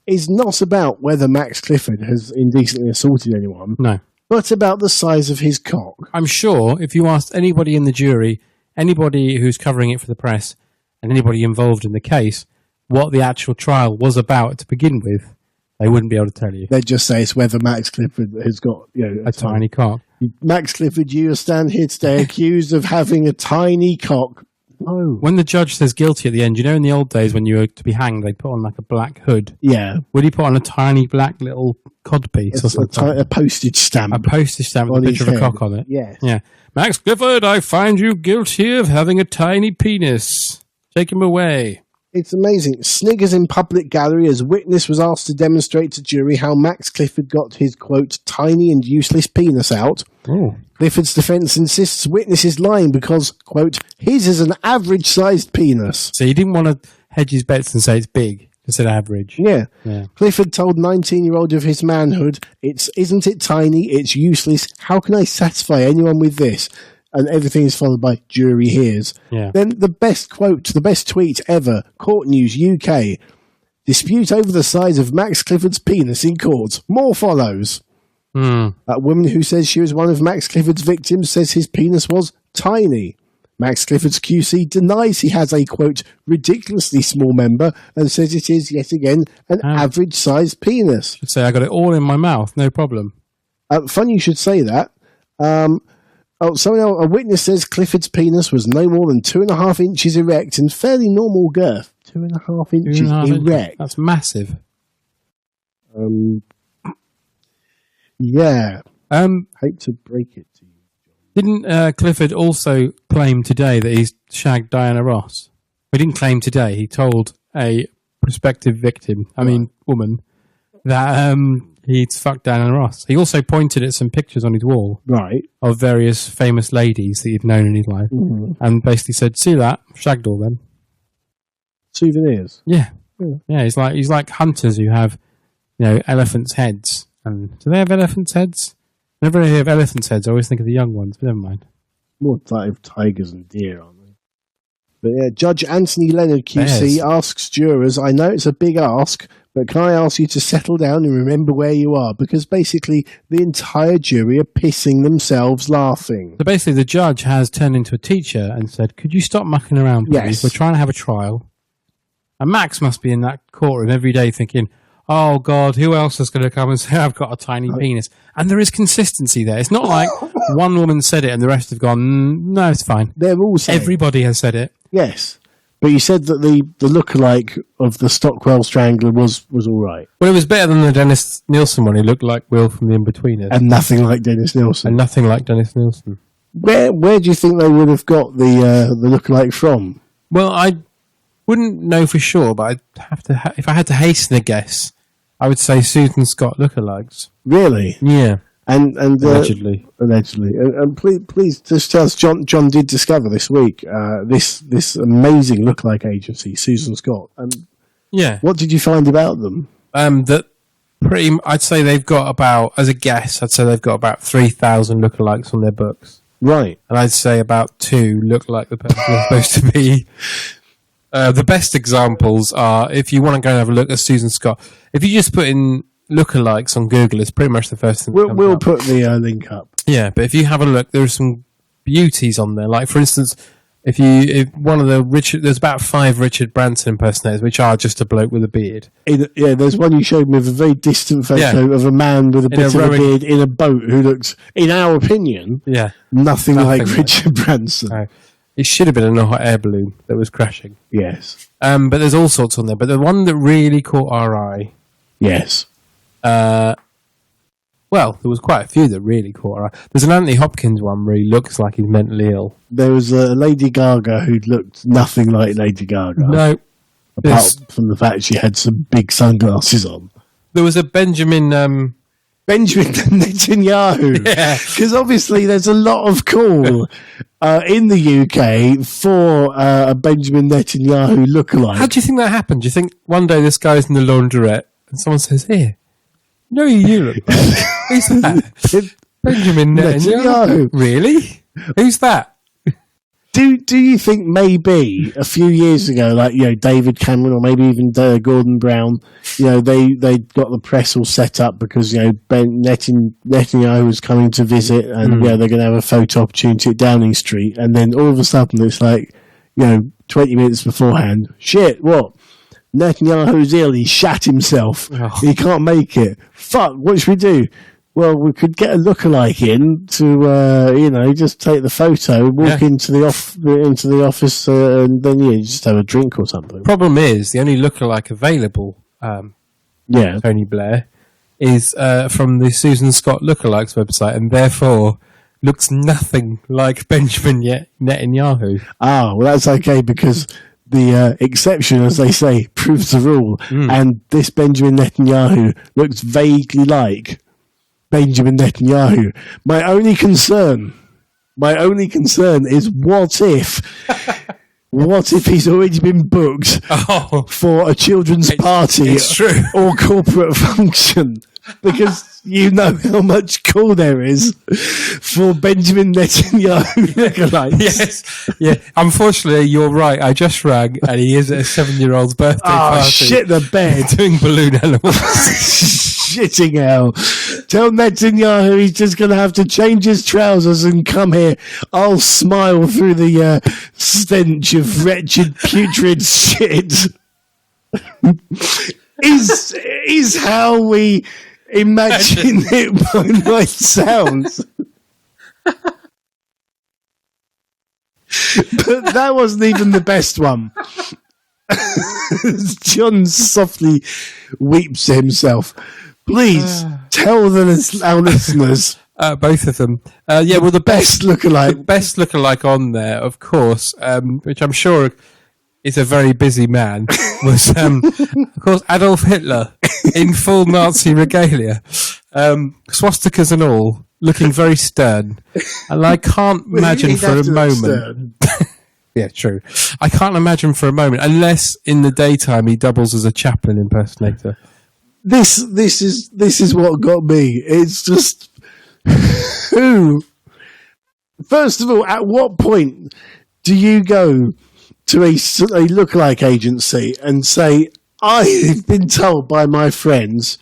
is not about whether Max Clifford has indecently assaulted anyone. No. But about the size of his cock. I'm sure if you asked anybody in the jury, anybody who's covering it for the press, and anybody involved in the case, what the actual trial was about to begin with, they wouldn't be able to tell you. They'd just say it's whether Max Clifford has got a tiny cock. Max Clifford, you stand here today accused of having a tiny cock. Oh. When the judge says guilty at the end, in the old days when you were to be hanged, they'd put on like a black hood. Yeah. Would he put on a tiny black little codpiece or something? A postage stamp. A postage stamp with a picture of a cock on it. Yes. Yeah. Max Clifford, I find you guilty of having a tiny penis. Take him away. It's amazing. Sniggers in public gallery as witness was asked to demonstrate to jury how Max Clifford got his, quote, tiny and useless penis out. Oh. Clifford's defence insists witness is lying because, quote, his is an average-sized penis. So he didn't want to hedge his bets and say it's big. Consider average. Yeah. Yeah. Clifford told 19-year-old of his manhood, isn't it tiny? It's useless. How can I satisfy anyone with this? And everything is followed by jury hears. Yeah. Then the best quote, the best tweet ever, Court News UK. Dispute over the size of Max Clifford's penis in court. More follows. A woman who says she was one of Max Clifford's victims says his penis was tiny. Max Clifford's QC denies he has a, quote, ridiculously small member and says it is, yet again, an average-sized penis. Should say I got it all in my mouth, no problem. Funny you should say that. A witness says Clifford's penis was no more than 2.5 inches erect and fairly normal girth. 2.5 inches erect. That's massive. Yeah. Hate to break it to you. Didn't Clifford also claim today that he's shagged Diana Ross? He didn't claim today. He told a prospective victim, woman, that he'd fucked Diana Ross. He also pointed at some pictures on his wall of various famous ladies that he'd known in his life and basically said, see that? Shagged all them. Souvenirs? Yeah. Yeah, he's like hunters who have, elephants' heads. And do they have elephants' heads? Whenever I hear of elephants' heads, I always think of the young ones, but never mind. More like tigers and deer, aren't they? But yeah, Judge Anthony Leonard QC asks jurors, I know it's a big ask, but can I ask you to settle down and remember where you are? Because basically the entire jury are pissing themselves laughing. So basically the judge has turned into a teacher and said, could you stop mucking around, please? Yes. We're trying to have a trial. And Max must be in that courtroom every day thinking, oh, God, who else is going to come and say I've got a tiny penis? And there is consistency there. It's not like one woman said it and the rest have gone, no, it's fine. They're all saying. Everybody has said it. Yes. But you said that the lookalike of the Stockwell Strangler was all right. Well, it was better than the Dennis Nielsen one. He looked like Will from The In-Betweeners. And nothing like Dennis Nielsen. And nothing like Dennis Nielsen. Where do you think they would have got the lookalike from? Well, I wouldn't know for sure, but I'd have to. If I had to hasten a guess, I would say Susan Scott lookalikes. Really? Yeah. And allegedly. And please just tell us, John did discover this week this amazing lookalike agency, Susan Scott. Yeah. What did you find about them? I'd say they've got about, as a guess, I'd say they've got about 3,000 lookalikes on their books. Right. And I'd say about 2 look like the person they're supposed to be. The best examples are, if you want to go and have a look at Susan Scott, if you just put in lookalikes on Google, it's pretty much the first thing that comes We'll up. put the link up. Yeah, but if you have a look, there are some beauties on there. Like, for instance, if one of the there's about 5 Richard Branson impersonators, which are just a bloke with a beard. There's one you showed me of a very distant photo of a man with a bit of a beard in a boat who looks, in our opinion, nothing like Richard Branson. No. It should have been in a hot air balloon that was crashing. Yes. But there's all sorts on there. But the one that really caught our eye... Yes. Well, there was quite a few that really caught our eye. There's an Anthony Hopkins one where he looks like he's mentally ill. There was a Lady Gaga who looked nothing like Lady Gaga. No. Apart from the fact she had some big sunglasses on. There was a Benjamin Netanyahu. Yeah. Because obviously there's a lot of call in the UK for a Benjamin Netanyahu lookalike. How do you think that happened? Do you think one day this guy's in the laundrette and someone says, here, no, you look like. Who's that? Benjamin Netanyahu. Really? Who's that? Do you think maybe a few years ago, like, David Cameron or maybe even Gordon Brown, they got the press all set up because, Netanyahu was coming to visit and, they're going to have a photo opportunity at Downing Street. And then all of a sudden it's like, 20 minutes beforehand, shit, what? Netanyahu's ill, he shat himself. Oh. He can't make it. Fuck, what should we do? Well, we could get a lookalike in to, just take the photo, walk into the office, and then just have a drink or something. Problem is, the only lookalike available, Tony Blair, is from the Susan Scott lookalikes website, and therefore looks nothing like Benjamin Netanyahu. Ah, well, that's okay because the exception, as they say, proves the rule, and this Benjamin Netanyahu looks vaguely like Benjamin Netanyahu. My only concern is what if What if he's already been booked for a children's party it's true. or corporate function? Because you know how much call there is for Benjamin Netanyahu lookalikes. Yes. Yeah. Unfortunately, you're right. I just rang, and he is at a 7-year-old's birthday party. Shit the bed. Doing balloon animals. Shitting hell. Tell Netanyahu he's just going to have to change his trousers and come here. I'll smile through the stench of wretched, putrid shit. is how we imagine it might sound. But that wasn't even the best one. John softly weeps to himself. Please tell our listeners. Both of them. Yeah, well, the best lookalike. The best lookalike on there, of course, which I'm sure is a very busy man, was, of course, Adolf Hitler in full Nazi regalia, swastikas and all, looking very stern. And I can't imagine for a moment. Yeah, true. I can't imagine for a moment, unless in the daytime he doubles as a Chaplin impersonator. This is what got me. It's just who. First of all, at what point do you go to a lookalike agency and say, "I've been told by my friends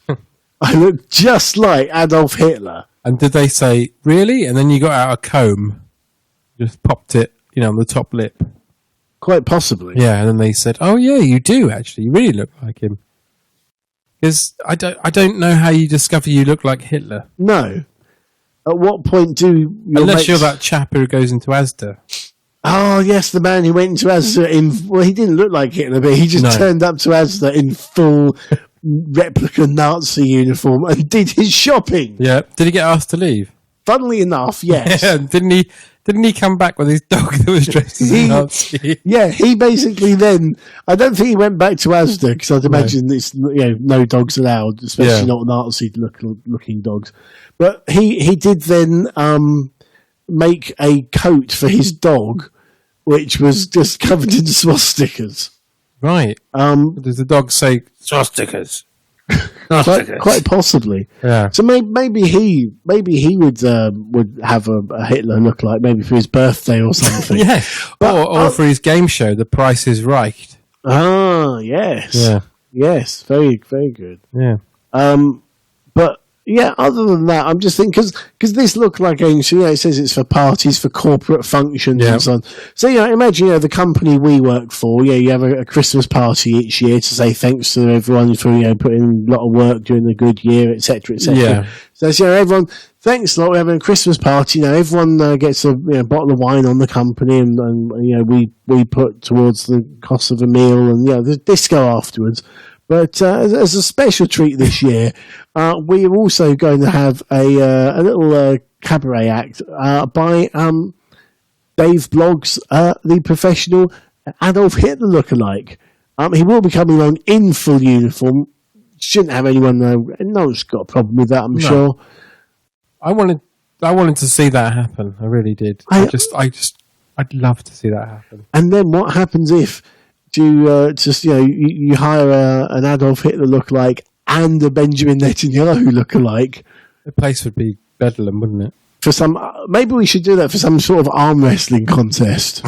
I look just like Adolf Hitler"? And did they say really? And then you got out a comb, just popped it, on the top lip. Quite possibly. Yeah, and then they said, "Oh yeah, you do actually. You really look like him." Because I don't know how you discover you look like Hitler. No. At what point do unless you're that chap who goes into Asda? Oh yes, the man who went into Asda he didn't look like Hitler, but he just turned up to Asda in full replica Nazi uniform and did his shopping. Yeah. Did he get asked to leave? Funnily enough, yes. Yeah, didn't he come back with his dog that was dressed as a Nazi? Yeah, he basically then. I don't think he went back to Asda because I'd imagine it's no dogs allowed, especially not Nazi looking dogs. But he did then make a coat for his dog, which was just covered in swastikas. Right. Does the dog say swastikas? Quite possibly. Yeah. So maybe he would have a Hitler look like maybe for his birthday or something. Yeah. Or for his game show, The Price is Right. Ah, yes. Yeah. Yes. Very, very good. Yeah. But yeah, other than that, I'm just thinking because this looked like agency. It says it's for parties, for corporate functions, and so on. So imagine the company we work for. You have a Christmas party each year to say thanks to everyone for putting a lot of work during the good year, etc., etc. Yeah. So everyone, thanks a lot. We're having a Christmas party. Everyone gets a bottle of wine on the company, and we put towards the cost of a meal, and the disco afterwards. But as a special treat this year, we are also going to have a little cabaret act by Dave Bloggs, the professional Adolf Hitler lookalike. He will be coming along in full uniform. Shouldn't have anyone no one's got a problem with that, I'm sure. I wanted to see that happen. I really did. I'd love to see that happen. And then what happens if you hire an Adolf Hitler lookalike and a Benjamin Netanyahu lookalike? The place would be bedlam, wouldn't it? For maybe we should do that for some sort of arm wrestling contest.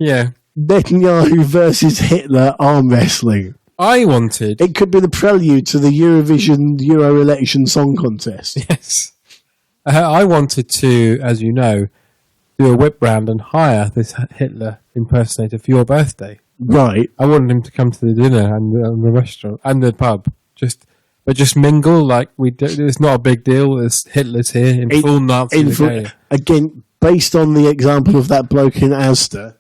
Yeah, Netanyahu versus Hitler arm wrestling. It could be the prelude to the Euro election song contest. Yes, I wanted to, as you know, do a whip round and hire this Hitler impersonator for your birthday. Right. I wanted him to come to the dinner and the restaurant and the pub, just mingle like we do. It's not a big deal. Hitler's here in full Nazi regalia. Again, based on the example of that bloke in Asda,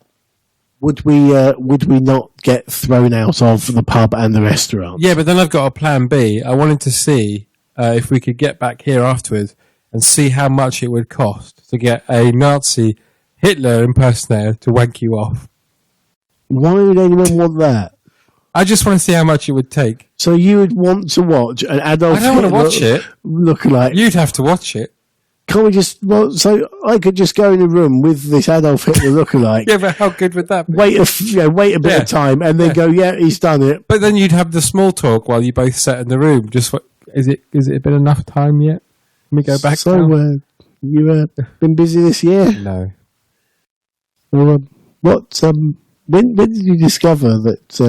would we not get thrown out of the pub and the restaurant? Yeah, but then I've got a plan B. I wanted to see if we could get back here afterwards and see how much it would cost to get a Nazi Hitler impersonator to wank you off. Why would anyone want that? I just want to see how much it would take. So you would want to watch an Adolf Hitler want to watch it. Lookalike? You'd have to watch it. can't we just? Well, so I could just go in a room with this Adolf Hitler lookalike. Yeah, but how good would that be? Wait a bit of time, and then go. Yeah, he's done it. But then you'd have the small talk while you both sat in the room. Just is it been enough time yet? Can we go back? So you been busy this year? No. Well, what? When did you discover that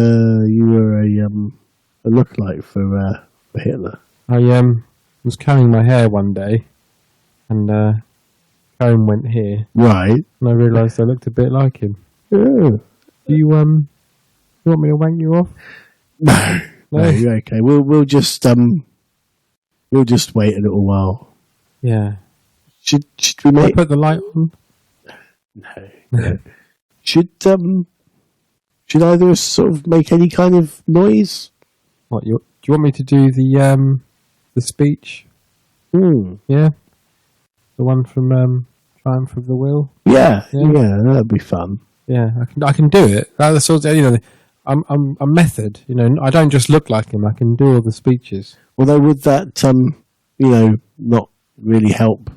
you were a lookalike for Hitler? I was combing my hair one day, and comb went here, Right. and I realised I looked a bit like him. Oh. Do you want me to wank you off? No, you're okay. We'll just wait a little while. Yeah. Should we Can I make? put the light on? No. Should either of us sort of make any kind of noise? What do you want me to do the speech? Yeah, the one from Triumph of the Will. Yeah, that'd be fun. Yeah, I can do it. That's sort of, I'm a method. I don't just look like him. I can do all the speeches. Although would that not really help?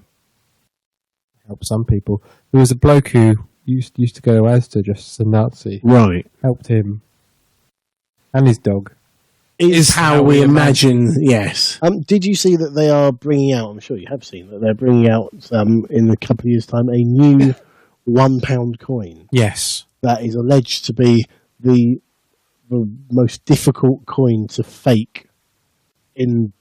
Help some people. There was a bloke who used to go to Asda just as a Nazi. Right. Helped him and his dog. Is how we imagine. Yes. Did you see that they are bringing out? I'm sure you have seen that they're bringing out in a couple of years' time a new £1 coin. Yes. That is alleged to be the most difficult coin to fake in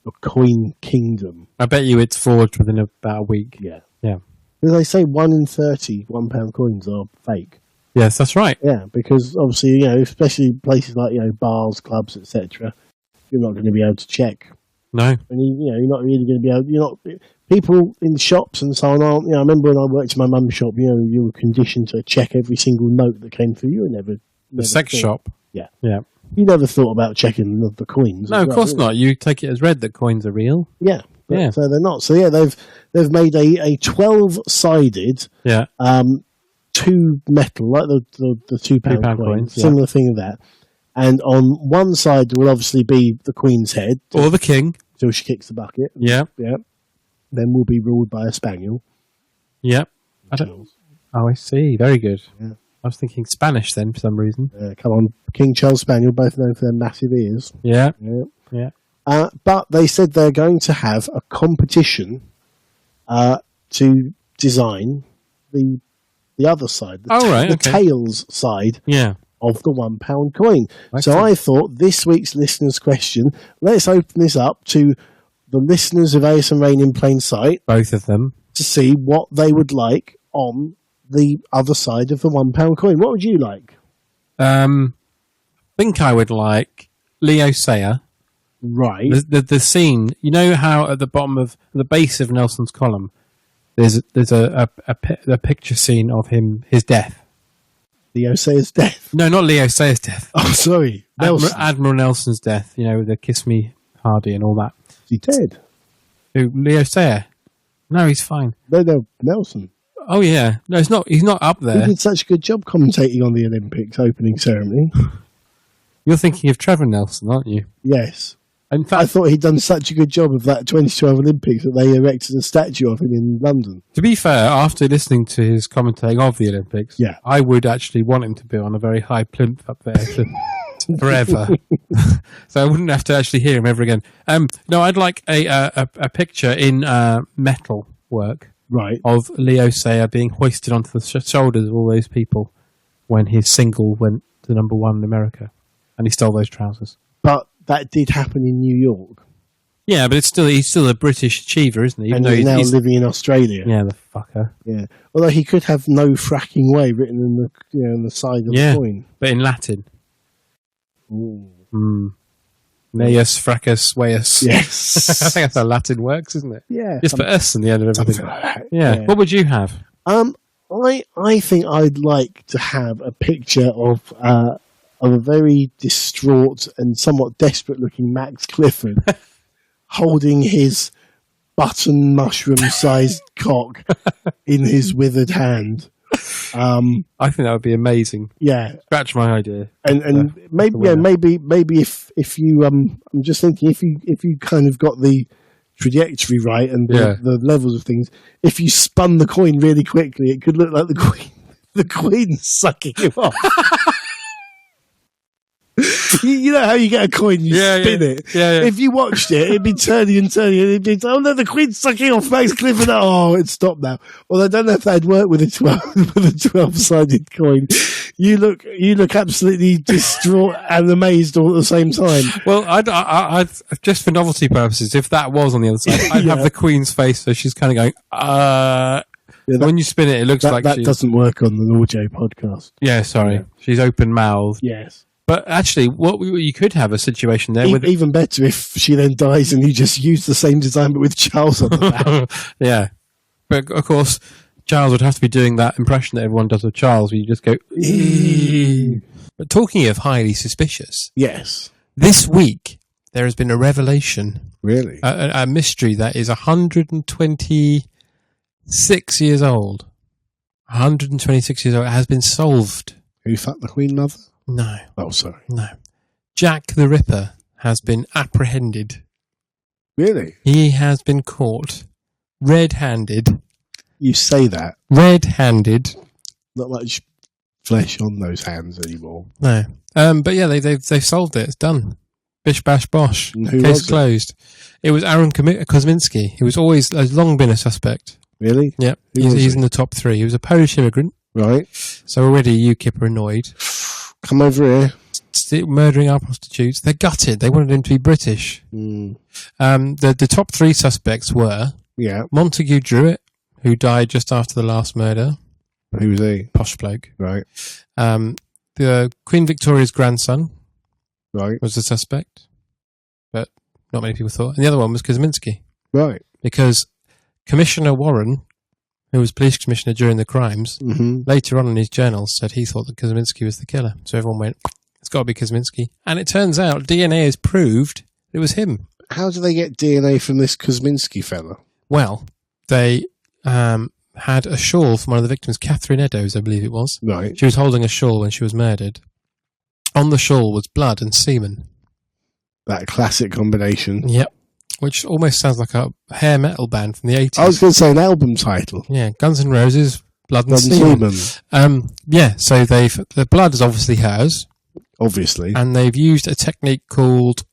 the coin kingdom. I bet you it's forged within about a week. Yeah. Yeah. They say 1 in 30 £1 coins are fake. Yes, that's right. Yeah, because obviously, especially places like, bars, clubs, etc., you're not going to be able to check. No. And you're not really going to be able. People in shops and so on aren't. I remember when I worked in my mum's shop. You were conditioned to check every single note that came through. You were never The sex shop. Yeah. Yeah. You never thought about checking the coins. No, of course not. You take it as read that coins are real. Yeah. Yeah. So they're not. So yeah, they've made a 12-sided. Yeah. Two metal, like the £2 coins, similar thing of that. And on one side will obviously be the Queen's head. Or the King. Till she kicks the bucket. Yeah. Yeah. Then we'll be ruled by a spaniel. Yeah. I see. Very good. Yeah. I was thinking Spanish then for some reason. Come on. King Charles Spaniel, both known for their massive ears. Yeah. Yeah. But they said they're going to have a competition to design the other side, the tails side of the £1 coin. So I thought this week's listeners' question, let's open this up to the listeners of Ayass and Rain in Plain Sight. Both of them. To see what they would like on the other side of the £1 coin. What would you like? I think I would like Leo Sayer. Right. The scene, how at the bottom of the base of Nelson's column, there's a picture scene of his death. Leo Sayer's death? No, not Leo Sayer's death. Oh, sorry. Admiral Nelson's death, with the Kiss Me Hardy and all that. Is he dead? Who, Leo Sayer? No, he's fine. No, Nelson. Oh, yeah. No, he's not up there. He did such a good job commentating on the Olympics opening ceremony. You're thinking of Trevor Nelson, aren't you? Yes. In fact, I thought he'd done such a good job of that 2012 Olympics that they erected a statue of him in London. To be fair, after listening to his commentating of the Olympics, I would actually want him to be on a very high plinth up there forever. So I wouldn't have to actually hear him ever again. No, I'd like a picture in metal work of Leo Sayer being hoisted onto the shoulders of all those people when his single went to #1 in America and he stole those trousers. But that did happen in New York. Yeah, but he's still a British achiever, isn't he? And he's now living in Australia. Yeah, the fucker. Yeah, although he could have "no fracking way" written in the on the side of the coin, but in Latin. Neus fracas veus. Yes, I think that's how Latin works, isn't it? Yeah, just put S in the end of everything. Like that. Yeah. What would you have? I think I'd like to have a picture of a very distraught and somewhat desperate-looking Max Clifford holding his button mushroom-sized cock in his withered hand. I think that would be amazing. Yeah, scratch my idea. And maybe if you I'm just thinking if you kind of got the trajectory right and the levels of things, if you spun the coin really quickly, it could look like the queen's sucking him off. You know how you get a coin, you spin it. Yeah. If you watched it, it'd be turning and turning, and it'd be, oh no, the queen's sucking off Max Clifford. Oh, it's stopped now. Well, I don't know if they'd work with a 12-sided coin. You look absolutely distraught and amazed all at the same time. Well, I'd just for novelty purposes, if that was on the other side, I'd have the queen's face, so she's kind of going, when you spin it, it looks like that doesn't work on the Audio podcast. Yeah, sorry. Yeah. She's open-mouthed. Yes. But actually, you could have a situation there with... Even better if she then dies and you just use the same design but with Charles on the back. Yeah. But, of course, Charles would have to be doing that impression that everyone does of Charles, where you just go... But talking of highly suspicious... Yes. This week, there has been a revelation. Really? A mystery that is 126 years old. 126 years old. It has been solved. Who fucked the Queen Mother? No. Oh, sorry. No. Jack the Ripper has been apprehended. Really? He has been caught red-handed. You say that. Red-handed. Not much flesh on those hands anymore. No. But yeah, they've solved it. It's done. Bish bash bosh. Case closed. It was Aaron Kosminski. He was has long been a suspect. Really? Yep. He's in the top 3. He was a Polish immigrant. Right. So already UKIP are annoyed. Come over here. Still murdering our prostitutes. They're gutted. They wanted him to be British. The top 3 suspects were Montague Druitt, who died just after the last murder. Who was he? Posh bloke. Right. The Queen Victoria's grandson was the suspect, but not many people thought. And the other one was Kosminski. Right. Because Commissioner Warren, who was police commissioner during the crimes, later on in his journals said he thought that Kosminski was the killer. So everyone went, it's got to be Kosminski. And it turns out DNA has proved it was him. How do they get DNA from this Kosminski fella? Well, they had a shawl from one of the victims, Catherine Eddowes, I believe it was. Right. She was holding a shawl when she was murdered. On the shawl was blood and semen. That classic combination. Yep. Which almost sounds like a hair metal band from the 80s. I was going to say an album title. Yeah, Guns N' Roses, Blood and Semen. So the blood is obviously hers. Obviously. And they've used a technique called,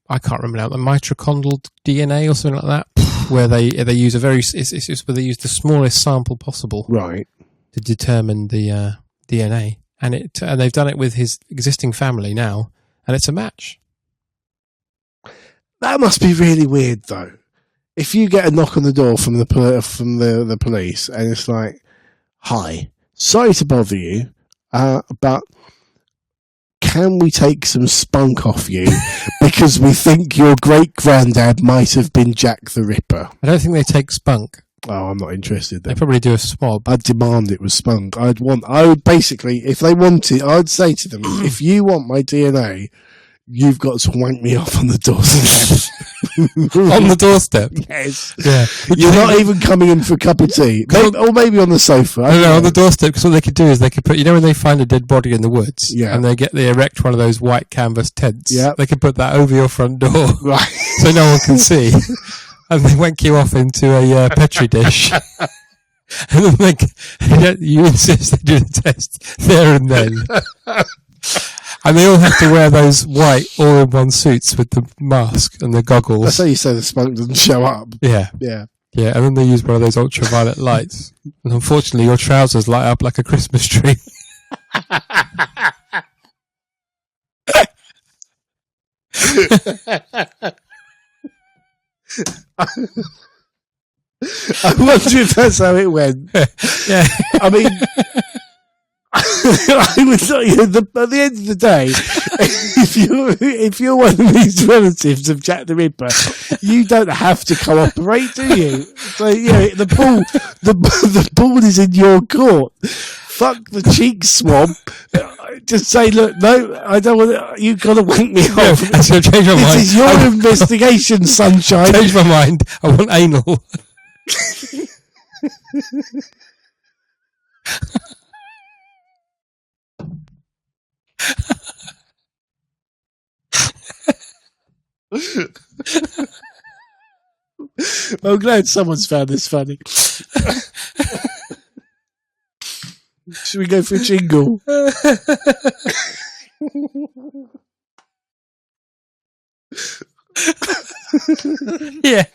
I can't remember now, the mitochondrial DNA or something like that, where they use it's where they use the smallest sample possible. Right. To determine the DNA. And they've done it with his existing family now, and it's a match. That must be really weird, though. If you get a knock on the door from the police, and it's like, "Hi, sorry to bother you, but can we take some spunk off you because we think your great granddad might have been Jack the Ripper?" I don't think they take spunk. Oh, I'm not interested then. They probably do a swab. I'd demand it was spunk. I would basically, if they wanted, I'd say to them, if you want my DNA, you've got to wank me off on the doorstep. On the doorstep? Yes. Yeah. You're not even coming in for a cup of tea. Or maybe on the sofa. No, on the doorstep, because what they could do is they could put, when they find a dead body in the woods, and they erect one of those white canvas tents, they could put that over your front door, right, so no one can see, and they wank you off into a Petri dish. And then you insist they do the test there and then. And they all have to wear those white all-in-one suits with the mask and the goggles. That's how you say the spunk doesn't show up. Yeah. Yeah. Yeah, and then they use one of those ultraviolet lights. And unfortunately, your trousers light up like a Christmas tree. I wonder if that's how it went. Yeah. I mean... I would tell you, at the end of the day, if you're one of these relatives of Jack the Ripper, you don't have to cooperate, do you? So the ball is in your court. Fuck the cheek swab. Just say, look, no, I don't want. You got to wank me off. So change my mind. This is your investigation, sunshine. Change my mind. I want anal. Well, I'm glad someone's found this funny. Should we go for a jingle? Yeah.